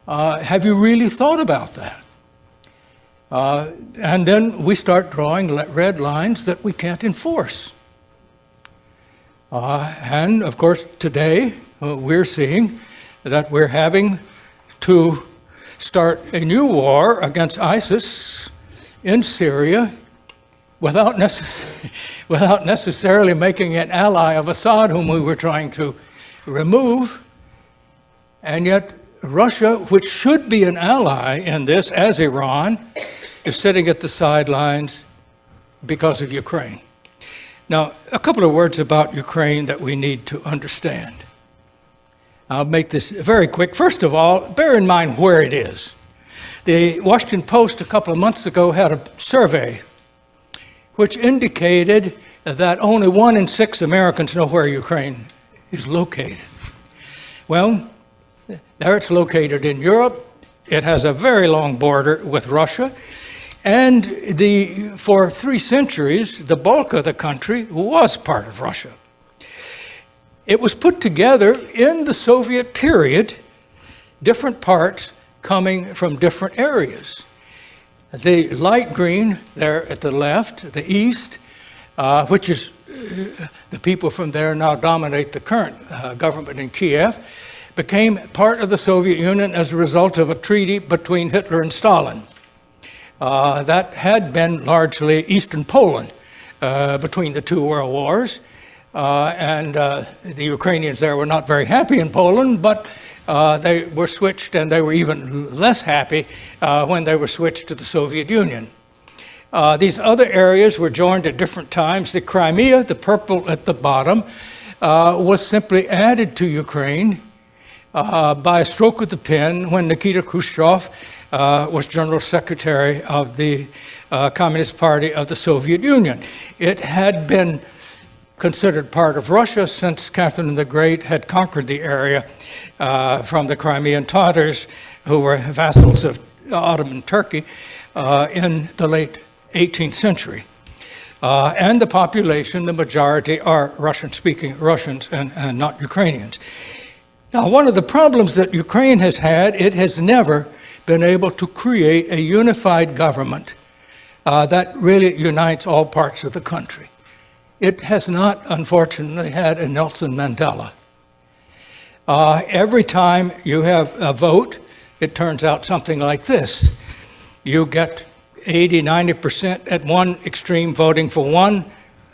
Have you really thought about that? And then we start drawing red lines that we can't enforce. And of course, today we're seeing that we're having to start a new war against ISIS in Syria without necessarily making an ally of Assad, whom we were trying to remove. And yet Russia, which should be an ally in this, as Iran, is sitting at the sidelines because of Ukraine. Now, a couple of words about Ukraine that we need to understand. I'll make this very quick. First of all, bear in mind where it is. The Washington Post a couple of months ago had a survey which indicated that only 1 in 6 Americans know where Ukraine is located. Well, there it's located in Europe. It has a very long border with Russia. And for 3 centuries, the bulk of the country was part of Russia. It was put together in the Soviet period, different parts coming from different areas. The light green there at the left, the east, which is the people from there now dominate the current government in Kiev, became part of the Soviet Union as a result of a treaty between Hitler and Stalin. That had been largely Eastern Poland between the 2 world wars. And the Ukrainians there were not very happy in Poland, but they were switched, and they were even less happy when they were switched to the Soviet Union. These other areas were joined at different times. The Crimea, the purple at the bottom, was simply added to Ukraine by a stroke of the pen when Nikita Khrushchev was General Secretary of the Communist Party of the Soviet Union. It had been considered part of Russia since Catherine the Great had conquered the area from the Crimean Tatars, who were vassals of Ottoman Turkey in the late 18th century. And the population, the majority, are Russian-speaking Russians and not Ukrainians. Now, one of the problems that Ukraine has had, it has never been able to create a unified government that really unites all parts of the country. It has not, unfortunately, had a Nelson Mandela. Every time you have a vote, it turns out something like this. You get 80, 90% at one extreme voting for one,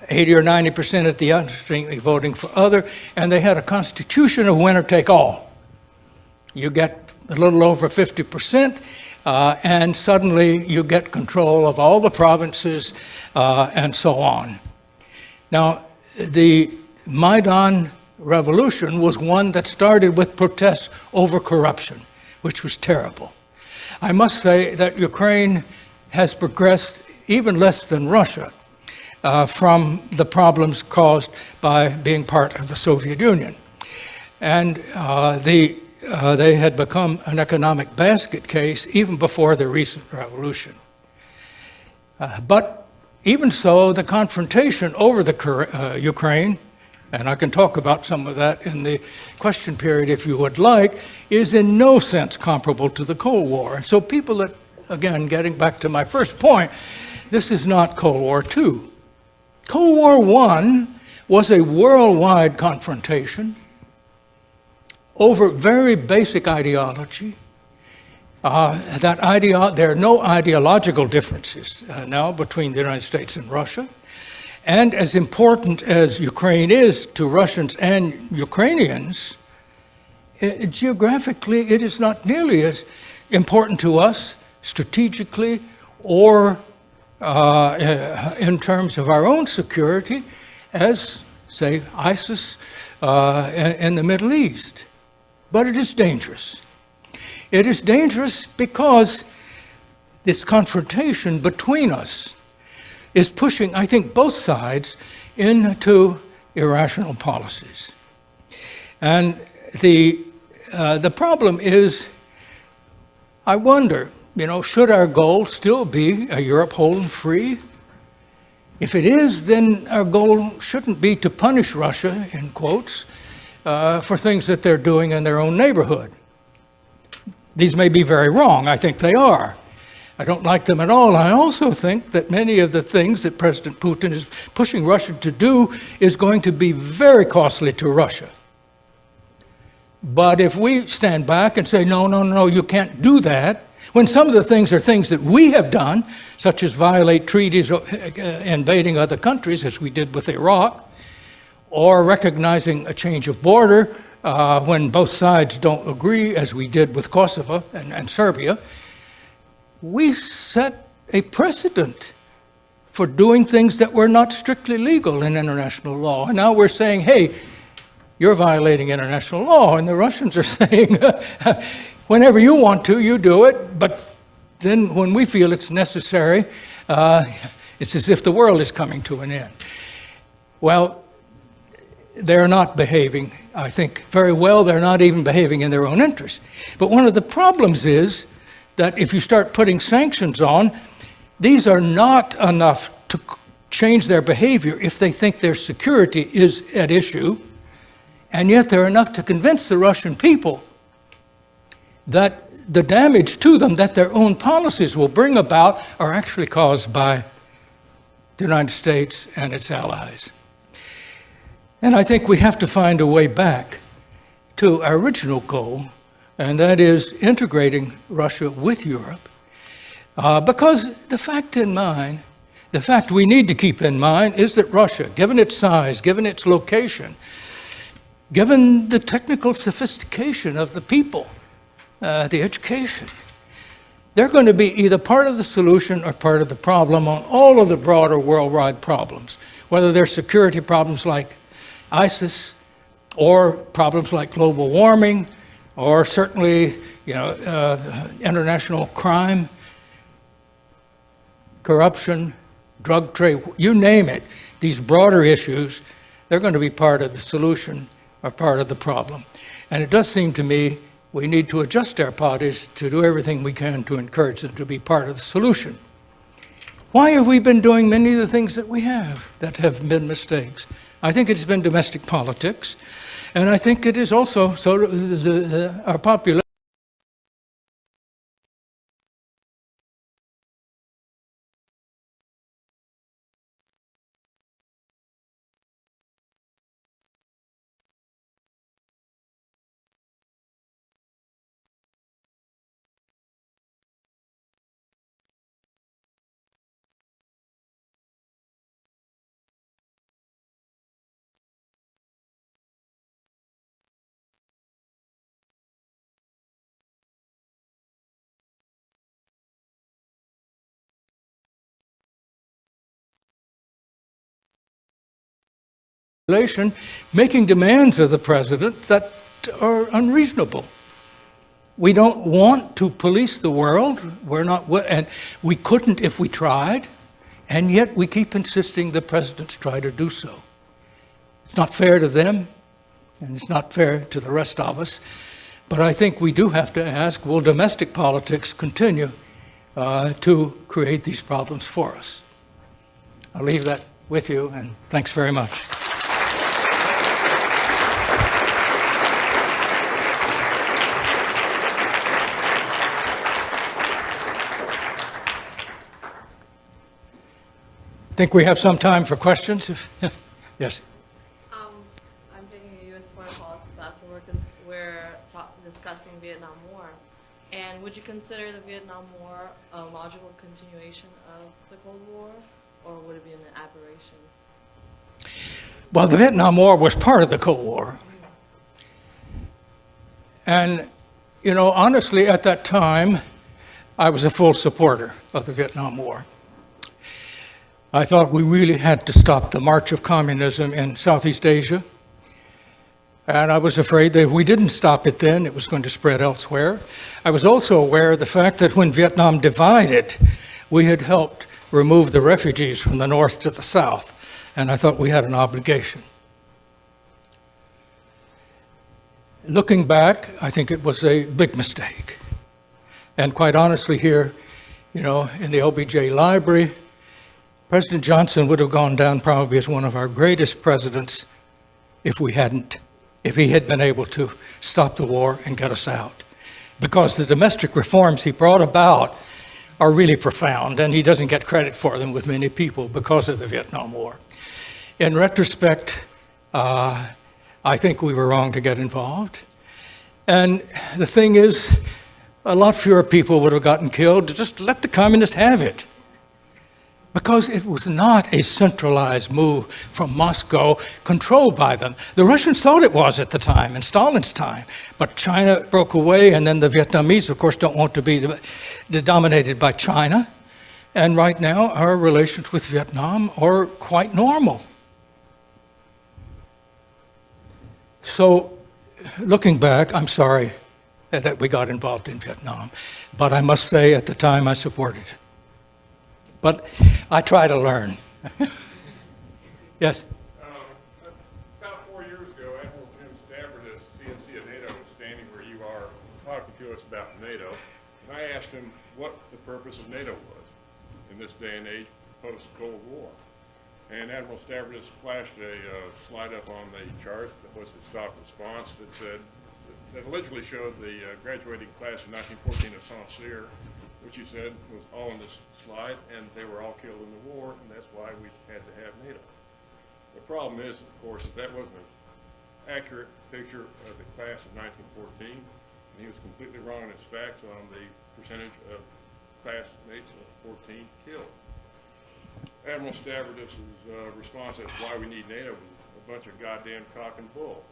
80 or 90% at the other extreme voting for other, and they had a constitution of winner take all. You get a little over 50%, and suddenly you get control of all the provinces and so on. Now, the Maidan revolution was one that started with protests over corruption, which was terrible. I must say that Ukraine has progressed even less than Russia from the problems caused by being part of the Soviet Union. And they had become an economic basket case even before the recent revolution. But even so, the confrontation over the Ukraine, and I can talk about some of that in the question period if you would like, is in no sense comparable to the Cold War. And so people that, again, getting back to my first point, this is not Cold War II. Cold War I was a worldwide confrontation over very basic ideology. There are no ideological differences now between the United States and Russia. And as important as Ukraine is to Russians and Ukrainians, geographically it is not nearly as important to us strategically or in terms of our own security as, say, ISIS in the Middle East. But it is dangerous. It is dangerous because this confrontation between us is pushing, I think, both sides into irrational policies. And the problem is, I wonder, should our goal still be a Europe whole and free? If it is, then our goal shouldn't be to punish Russia, in quotes, for things that they're doing in their own neighborhood. These may be very wrong. I think they are. I don't like them at all. I also think that many of the things that President Putin is pushing Russia to do is going to be very costly to Russia. But if we stand back and say, no, you can't do that, when some of the things are things that we have done, such as violate treaties invading other countries, as we did with Iraq, or recognizing a change of border when both sides don't agree, as we did with Kosovo and Serbia, we set a precedent for doing things that were not strictly legal in international law. And now we're saying, hey, you're violating international law. And the Russians are saying, whenever you want to, you do it. But then when we feel it's necessary, it's as if the world is coming to an end. Well, they're not behaving, I think, very well. They're not even behaving in their own interest. But one of the problems is that if you start putting sanctions on, these are not enough to change their behavior if they think their security is at issue. And yet they're enough to convince the Russian people that the damage to them that their own policies will bring about are actually caused by the United States and its allies. And I think we have to find a way back to our original goal, and that is integrating Russia with Europe. Because the fact we need to keep in mind is that Russia, given its size, given its location, given the technical sophistication of the people, the education, they're going to be either part of the solution or part of the problem on all of the broader worldwide problems, whether they're security problems like ISIS or problems like global warming or certainly international crime, corruption, drug trade, you name it. These broader issues, they're going to be part of the solution or part of the problem. And it does seem to me we need to adjust our parties to do everything we can to encourage them to be part of the solution. Why have we been doing many of the things that we have that have been mistakes? I think it's been domestic politics, and I think it is also our population. Making demands of the president that are unreasonable. We don't want to police the world. And we couldn't if we tried, and yet we keep insisting the presidents try to do so. It's not fair to them, and it's not fair to the rest of us. But I think we do have to ask, will domestic politics continue to create these problems for us? I'll leave that with you, and thanks very much. I think we have some time for questions. Yes. I'm taking a U.S. foreign policy class and we're discussing Vietnam War. And would you consider the Vietnam War a logical continuation of the Cold War, or would it be an aberration? Well, the Vietnam War was part of the Cold War. And, honestly, at that time, I was a full supporter of the Vietnam War. I thought we really had to stop the march of communism in Southeast Asia. And I was afraid that if we didn't stop it then, it was going to spread elsewhere. I was also aware of the fact that when Vietnam divided, we had helped remove the refugees from the north to the south, and I thought we had an obligation. Looking back, I think it was a big mistake. And quite honestly here, you know, in the OBJ library, President Johnson would have gone down probably as one of our greatest presidents if he had been able to stop the war and get us out. Because the domestic reforms he brought about are really profound, and he doesn't get credit for them with many people because of the Vietnam War. In retrospect, I think we were wrong to get involved. And the thing is, a lot fewer people would have gotten killed. Just let the communists have it. Because it was not a centralized move from Moscow controlled by them. The Russians thought it was at the time, in Stalin's time. But China broke away, and then the Vietnamese, of course, don't want to be dominated by China. And right now, our relations with Vietnam are quite normal. So, looking back, I'm sorry that we got involved in Vietnam. But I must say, at the time, I supported it. But I try to learn. Yes? About 4 years ago, Admiral Jim Stafford, as CNC of NATO, was standing where you are talking to us about NATO. And I asked him what the purpose of NATO was in this day and age post-Cold War. And Admiral Stafford just flashed a slide up on the chart that was the stock response that said, that allegedly showed the graduating class of 1914 of Saint-Cyr, which he said was all in this slide, and they were all killed in the war, and that's why we had to have NATO. The problem is, of course, that wasn't an accurate picture of the class of 1914, and he was completely wrong in his facts on the percentage of classmates of 14 killed. Admiral Stavridis' response as to why we need NATO was a bunch of goddamn cock and bull.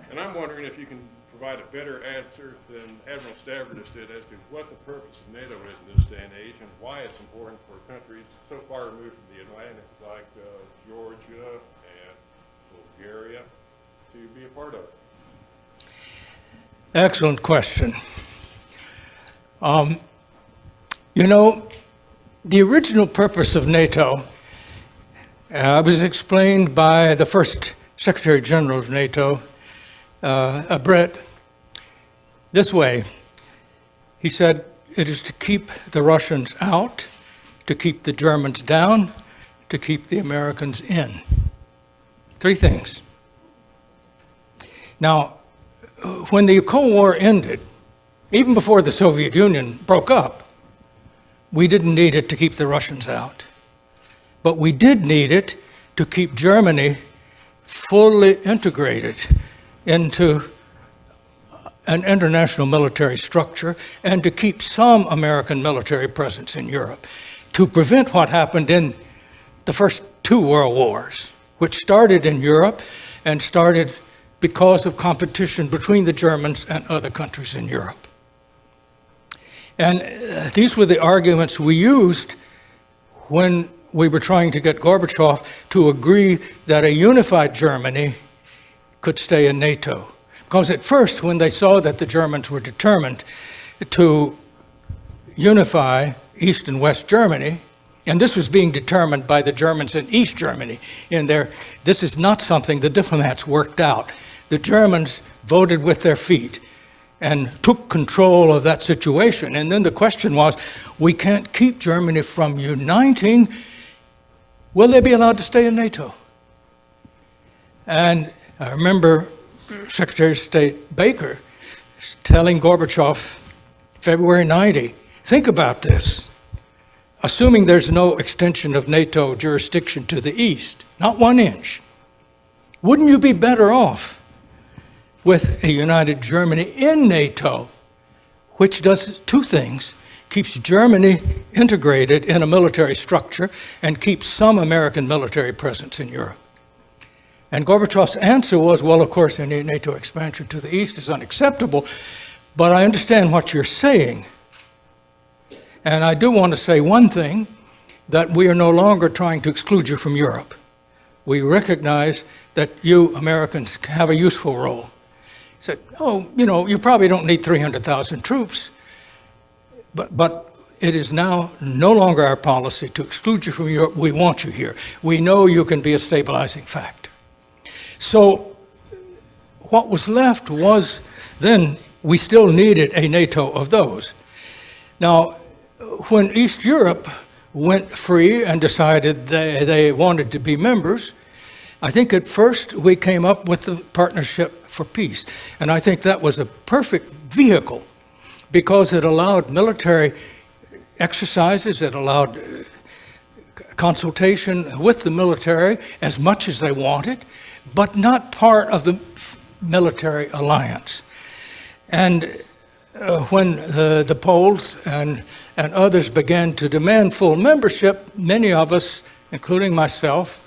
And I'm wondering if you can provide a better answer than Admiral Stavridis did as to what the purpose of NATO is in this day and age and why it's important for countries so far removed from the Atlantic like Georgia and Bulgaria to be a part of it. Excellent question. You know, the original purpose of NATO was explained by the first Secretary General of NATO, a Brit, this way. He said, it is to keep the Russians out, to keep the Germans down, to keep the Americans in. 3 things. Now, when the Cold War ended, even before the Soviet Union broke up, we didn't need it to keep the Russians out. But we did need it to keep Germany fully integrated into an international military structure and to keep some American military presence in Europe, to prevent what happened in the first 2 world wars, which started in Europe and started because of competition between the Germans and other countries in Europe. And these were the arguments we used when we were trying to get Gorbachev to agree that a unified Germany could stay in NATO. Because at first, when they saw that the Germans were determined to unify East and West Germany, and this was being determined by the Germans in East Germany, this is not something the diplomats worked out. The Germans voted with their feet and took control of that situation. And then the question was, we can't keep Germany from uniting. Will they be allowed to stay in NATO? And I remember Secretary of State Baker telling Gorbachev, February 90, think about this. Assuming there's no extension of NATO jurisdiction to the east, not 1 inch, wouldn't you be better off with a united Germany in NATO, which does 2 things, keeps Germany integrated in a military structure and keeps some American military presence in Europe? And Gorbachev's answer was, well, of course, any NATO expansion to the east is unacceptable, but I understand what you're saying. And I do want to say one thing, that we are no longer trying to exclude you from Europe. We recognize that you Americans have a useful role. He said, oh, you know, you probably don't need 300,000 troops, but it is now no longer our policy to exclude you from Europe. We want you here. We know you can be a stabilizing factor. So what was left was then we still needed a NATO of those. Now, when East Europe went free and decided they wanted to be members, I think at first we came up with the Partnership for Peace. And I think that was a perfect vehicle because it allowed military exercises, it allowed consultation with the military as much as they wanted, but not part of the military alliance. And when the Poles and others began to demand full membership, many of us, including myself,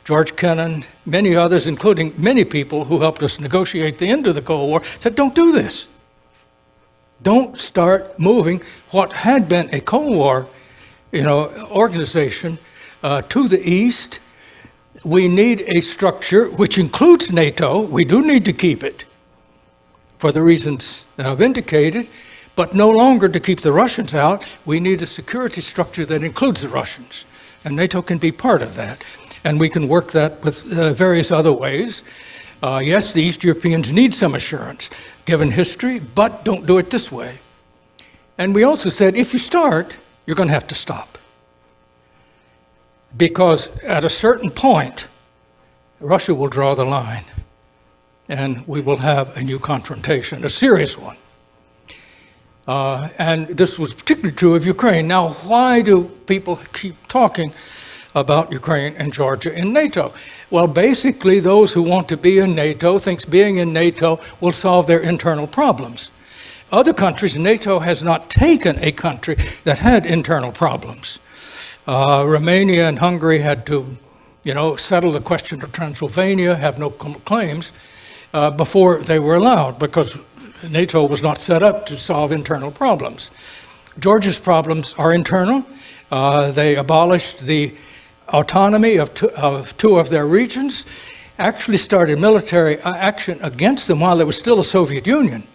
George Kennan, many others, including many people who helped us negotiate the end of the Cold War, said, don't do this. Don't start moving what had been a Cold War, organization to the east. We need a structure which includes NATO. We do need to keep it for the reasons that I've indicated, but no longer to keep the Russians out. We need a security structure that includes the Russians, and NATO can be part of that. And we can work that with various other ways. Yes, the East Europeans need some assurance, given history, but don't do it this way. And we also said, if you start, you're going to have to stop. Because at a certain point, Russia will draw the line, and we will have a new confrontation, a serious one. And this was particularly true of Ukraine. Now, why do people keep talking about Ukraine and Georgia in NATO? Well, basically, those who want to be in NATO thinks being in NATO will solve their internal problems. Other countries, NATO has not taken a country that had internal problems. Romania and Hungary had to, settle the question of Transylvania, have no claims, before they were allowed, because NATO was not set up to solve internal problems. Georgia's problems are internal. They abolished the autonomy of two of their regions, actually started military action against them while there was still a Soviet Union.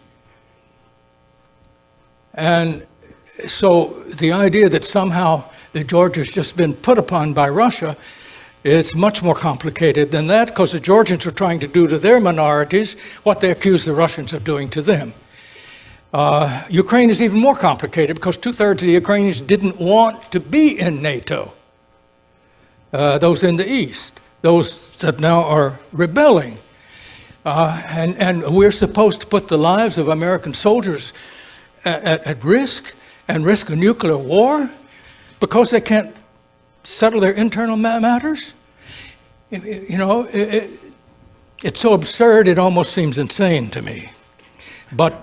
And so the idea that somehow Georgia's just been put upon by Russia is much more complicated than that, because the Georgians are trying to do to their minorities what they accuse the Russians of doing to them. Ukraine is even more complicated because 2/3 of the Ukrainians didn't want to be in NATO. Those in the East, those that now are rebelling. And we're supposed to put the lives of American soldiers at risk and risk a nuclear war because they can't settle their internal matters? It's so absurd it almost seems insane to me. But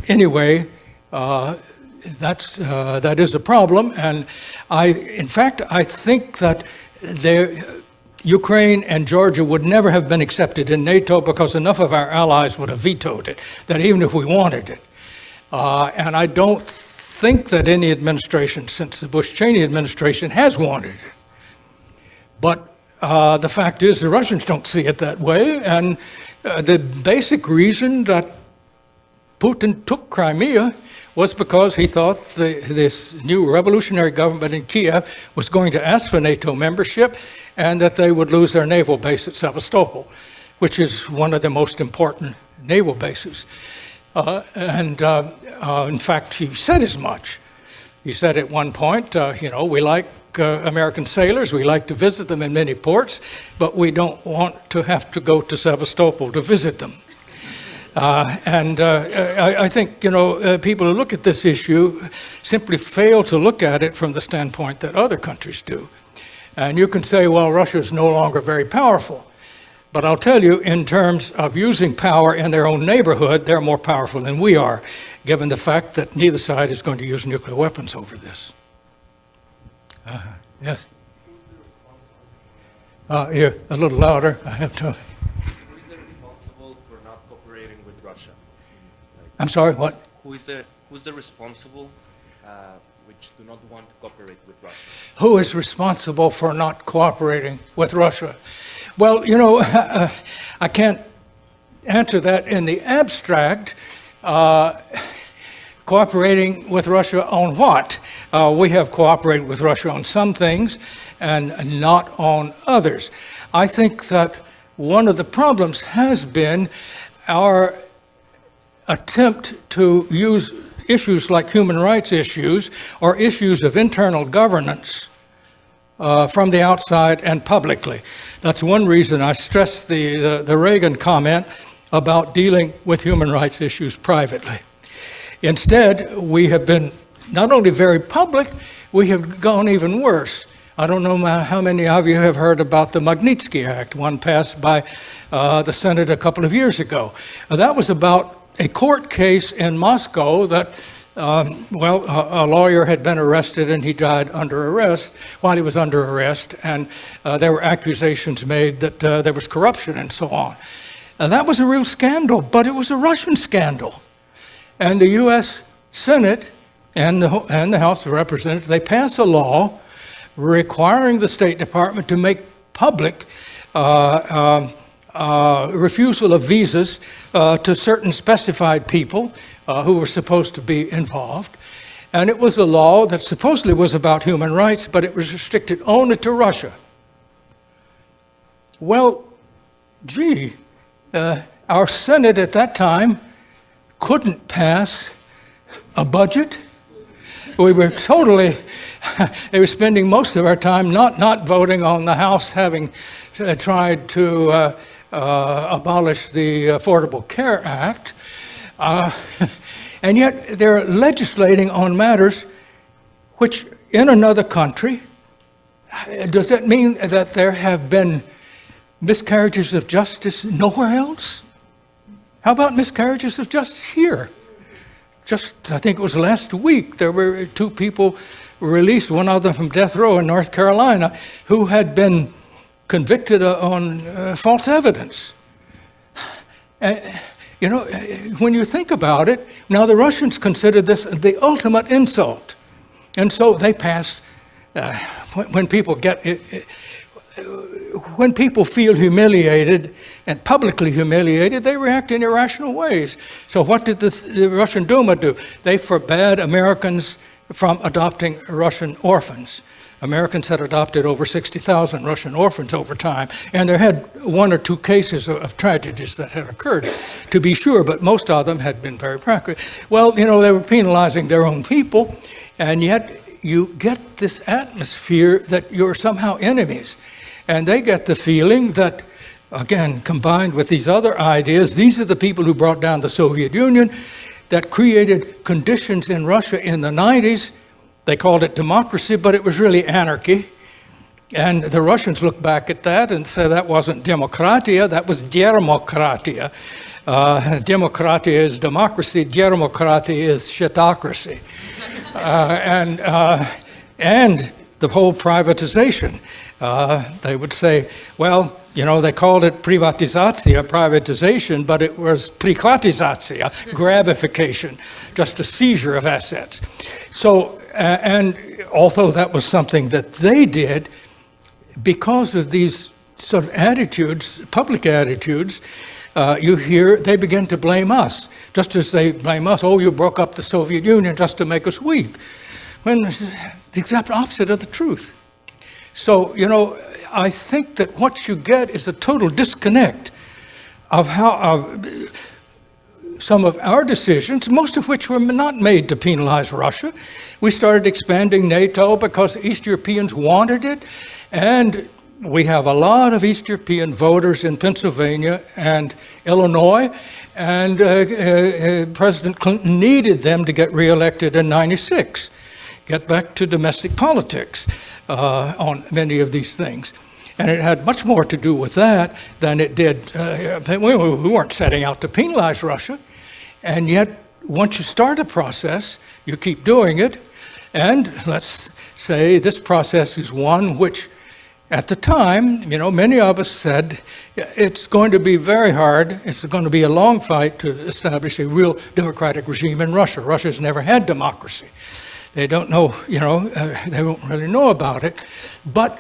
anyway, that is a problem, and in fact, I think that Ukraine and Georgia would never have been accepted in NATO because enough of our allies would have vetoed it, that even if we wanted it. And I don't think that any administration since the Bush-Cheney administration has wanted it. But the fact is the Russians don't see it that way, and the basic reason that Putin took Crimea was because he thought this new revolutionary government in Kiev was going to ask for NATO membership and that they would lose their naval base at Sevastopol, which is one of the most important naval bases. In fact, he said as much. He said at one point, we like American sailors, we like to visit them in many ports, but we don't want to have to go to Sevastopol to visit them. I think, people who look at this issue simply fail to look at it from the standpoint that other countries do. And you can say, well, Russia is no longer very powerful. But I'll tell you, in terms of using power in their own neighborhood, they're more powerful than we are, given the fact that neither side is going to use nuclear weapons over this. Yes? Here, a little louder. I have to. I'm sorry, what? Who's the responsible which do not want to cooperate with Russia? Who is responsible for not cooperating with Russia? Well, I can't answer that in the abstract. Cooperating with Russia on what? We have cooperated with Russia on some things and not on others. I think that one of the problems has been our attempt to use issues like human rights issues or issues of internal governance from the outside and publicly. That's one reason I stress the Reagan comment about dealing with human rights issues privately. Instead, we have been not only very public, we have gone even worse. I don't know how many of you have heard about the Magnitsky Act, one passed by the Senate a couple of years ago. That was about a court case in Moscow that, a lawyer had been arrested and he died under arrest while he was under arrest, and there were accusations made that there was corruption and so on. And that was a real scandal, but it was a Russian scandal. And the U.S. Senate and the House of Representatives, they passed a law requiring the State Department to make public refusal of visas to certain specified people who were supposed to be involved. And it was a law that supposedly was about human rights, but it was restricted only to Russia. Well, our Senate at that time couldn't pass a budget. We were totally, they were spending most of our time not voting on the House having tried to abolish the Affordable Care Act. And yet they're legislating on matters which in another country, does that mean that there have been miscarriages of justice nowhere else? How about miscarriages of justice here? Just, I think it was last week, there were 2 people released, one of them from death row in North Carolina, who had been convicted on false evidence. When you think about it, now the Russians consider this the ultimate insult. And so they passed, when people feel humiliated and publicly humiliated, they react in irrational ways. So what did the Russian Duma do? They forbade Americans from adopting Russian orphans. Americans had adopted over 60,000 Russian orphans over time, and there had 1 or 2 cases of tragedies that had occurred, to be sure, but most of them had been very practical. Well, they were penalizing their own people, and yet you get this atmosphere that you're somehow enemies. And they get the feeling that, again, combined with these other ideas, these are the people who brought down the Soviet Union, that created conditions in Russia in the 90s. They called it democracy, but it was really anarchy. And the Russians look back at that and say that wasn't democratia, that was dermokratia. Democratia is democracy, dermokratia is shitocracy. And the whole privatization. They would say, well, they called it privatizatia, privatization, but it was privatizatia, grabification, just a seizure of assets. So, and although that was something that they did, because of these sort of attitudes, public attitudes, you hear they begin to blame us, just as they blame us, oh, you broke up the Soviet Union just to make us weak, when it's the exact opposite of the truth. So, I think that what you get is a total disconnect of how some of our decisions, most of which were not made to penalize Russia. We started expanding NATO because East Europeans wanted it, and we have a lot of East European voters in Pennsylvania and Illinois, and President Clinton needed them to get reelected in '96. Get back to domestic politics on many of these things. And it had much more to do with that than it did. We weren't setting out to penalize Russia. And yet, once you start a process, you keep doing it. And let's say this process is one which, at the time, many of us said, it's going to be very hard. It's going to be a long fight to establish a real democratic regime in Russia. Russia's never had democracy. They don't know, they don't really know about it. But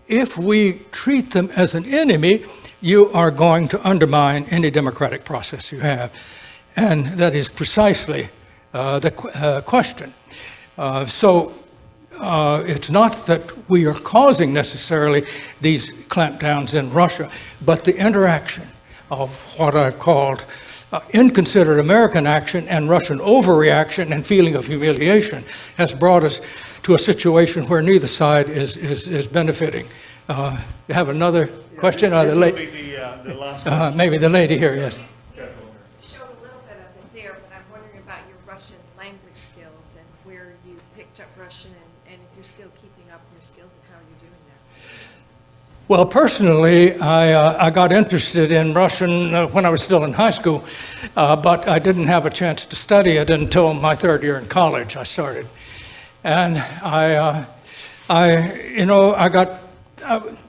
if we treat them as an enemy, you are going to undermine any democratic process you have. And that is precisely question. It's not that we are causing necessarily these clampdowns in Russia, but the interaction of what I've called inconsiderate American action and Russian overreaction and feeling of humiliation has brought us to a situation where neither side is benefiting. You have another question? This will be the last one. Maybe the lady here, yes. You showed a little bit of it there, but I'm wondering about your Russian language skills and where you picked up Russian and if you're still keeping up your skills and how you're doing that. Well, personally, I got interested in Russian when I was still in high school, but I didn't have a chance to study it until my third year in college. I started, and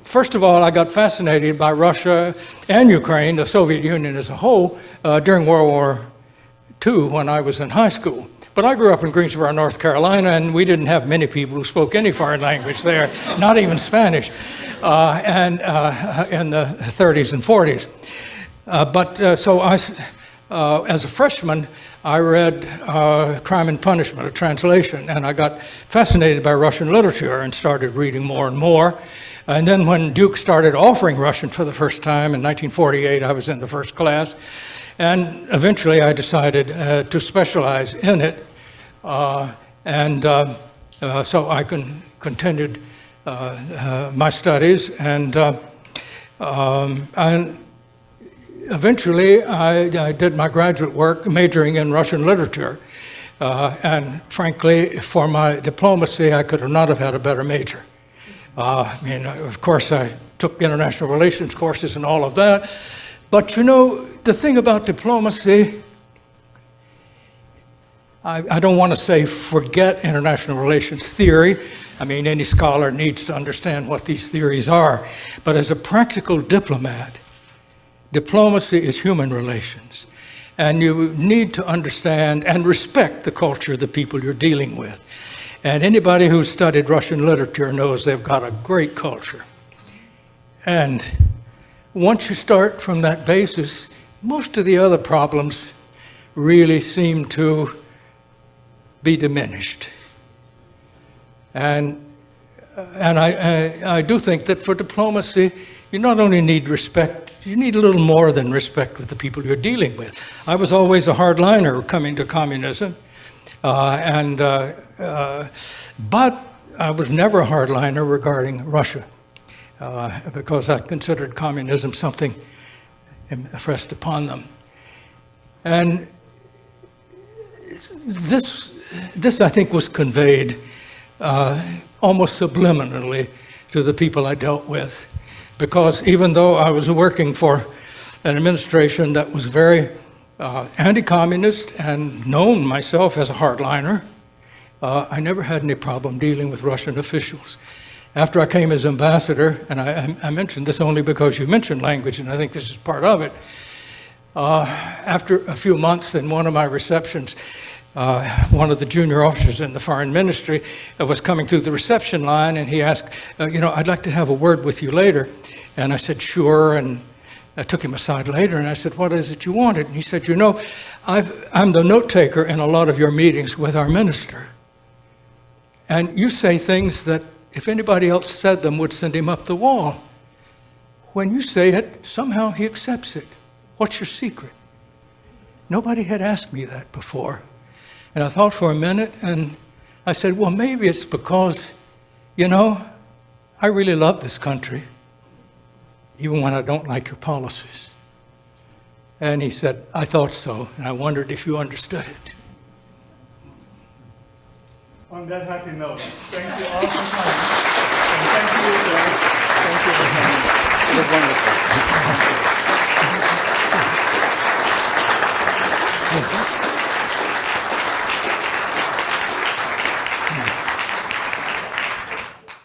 first of all, I got fascinated by Russia and Ukraine, the Soviet Union as a whole, during World War II when I was in high school. But I grew up in Greensboro, North Carolina, and we didn't have many people who spoke any foreign language there, not even Spanish, and in the 30s and 40s. So as a freshman, I read Crime and Punishment, a translation, and I got fascinated by Russian literature and started reading more and more. And then when Duke started offering Russian for the first time in 1948, I was in the first class. And eventually I decided to specialize in it. So I continued my studies. And eventually I did my graduate work majoring in Russian literature. And frankly, for my diplomacy, I could not have had a better major. Of course, I took international relations courses and all of that. But you know, the thing about diplomacy, I don't want to say forget international relations theory. I mean, any scholar needs to understand what these theories are. But as a practical diplomat, diplomacy is human relations. And you need to understand and respect the culture of the people you're dealing with. And anybody who's studied Russian literature knows they've got a great culture. And once you start from that basis, most of the other problems really seem to be diminished. And I do think that for diplomacy, you not only need respect, you need a little more than respect with the people you're dealing with. I was always a hardliner coming to communism, but I was never a hardliner regarding Russia. Because I considered communism something impressed upon them. And this I think, was conveyed almost subliminally to the people I dealt with. Because even though I was working for an administration that was very anti-communist and known myself as a hardliner, I never had any problem dealing with Russian officials. After I came as ambassador, and I mentioned this only because you mentioned language, and I think this is part of it. After a few months in one of my receptions, one of the junior officers in the foreign ministry was coming through the reception line, and he asked, I'd like to have a word with you later. And I said, sure, and I took him aside later, and I said, what is it you wanted? And he said, I'm the note taker in a lot of your meetings with our minister. And you say things that if anybody else said them would send him up the wall. When you say it, somehow he accepts it. What's your secret? Nobody had asked me that before. And I thought for a minute, and I said, well, maybe it's because, I really love this country, even when I don't like your policies. And he said, I thought so, and I wondered if you understood it. On that happy note, thank you all for coming. And thank you, thank you for coming. It was wonderful.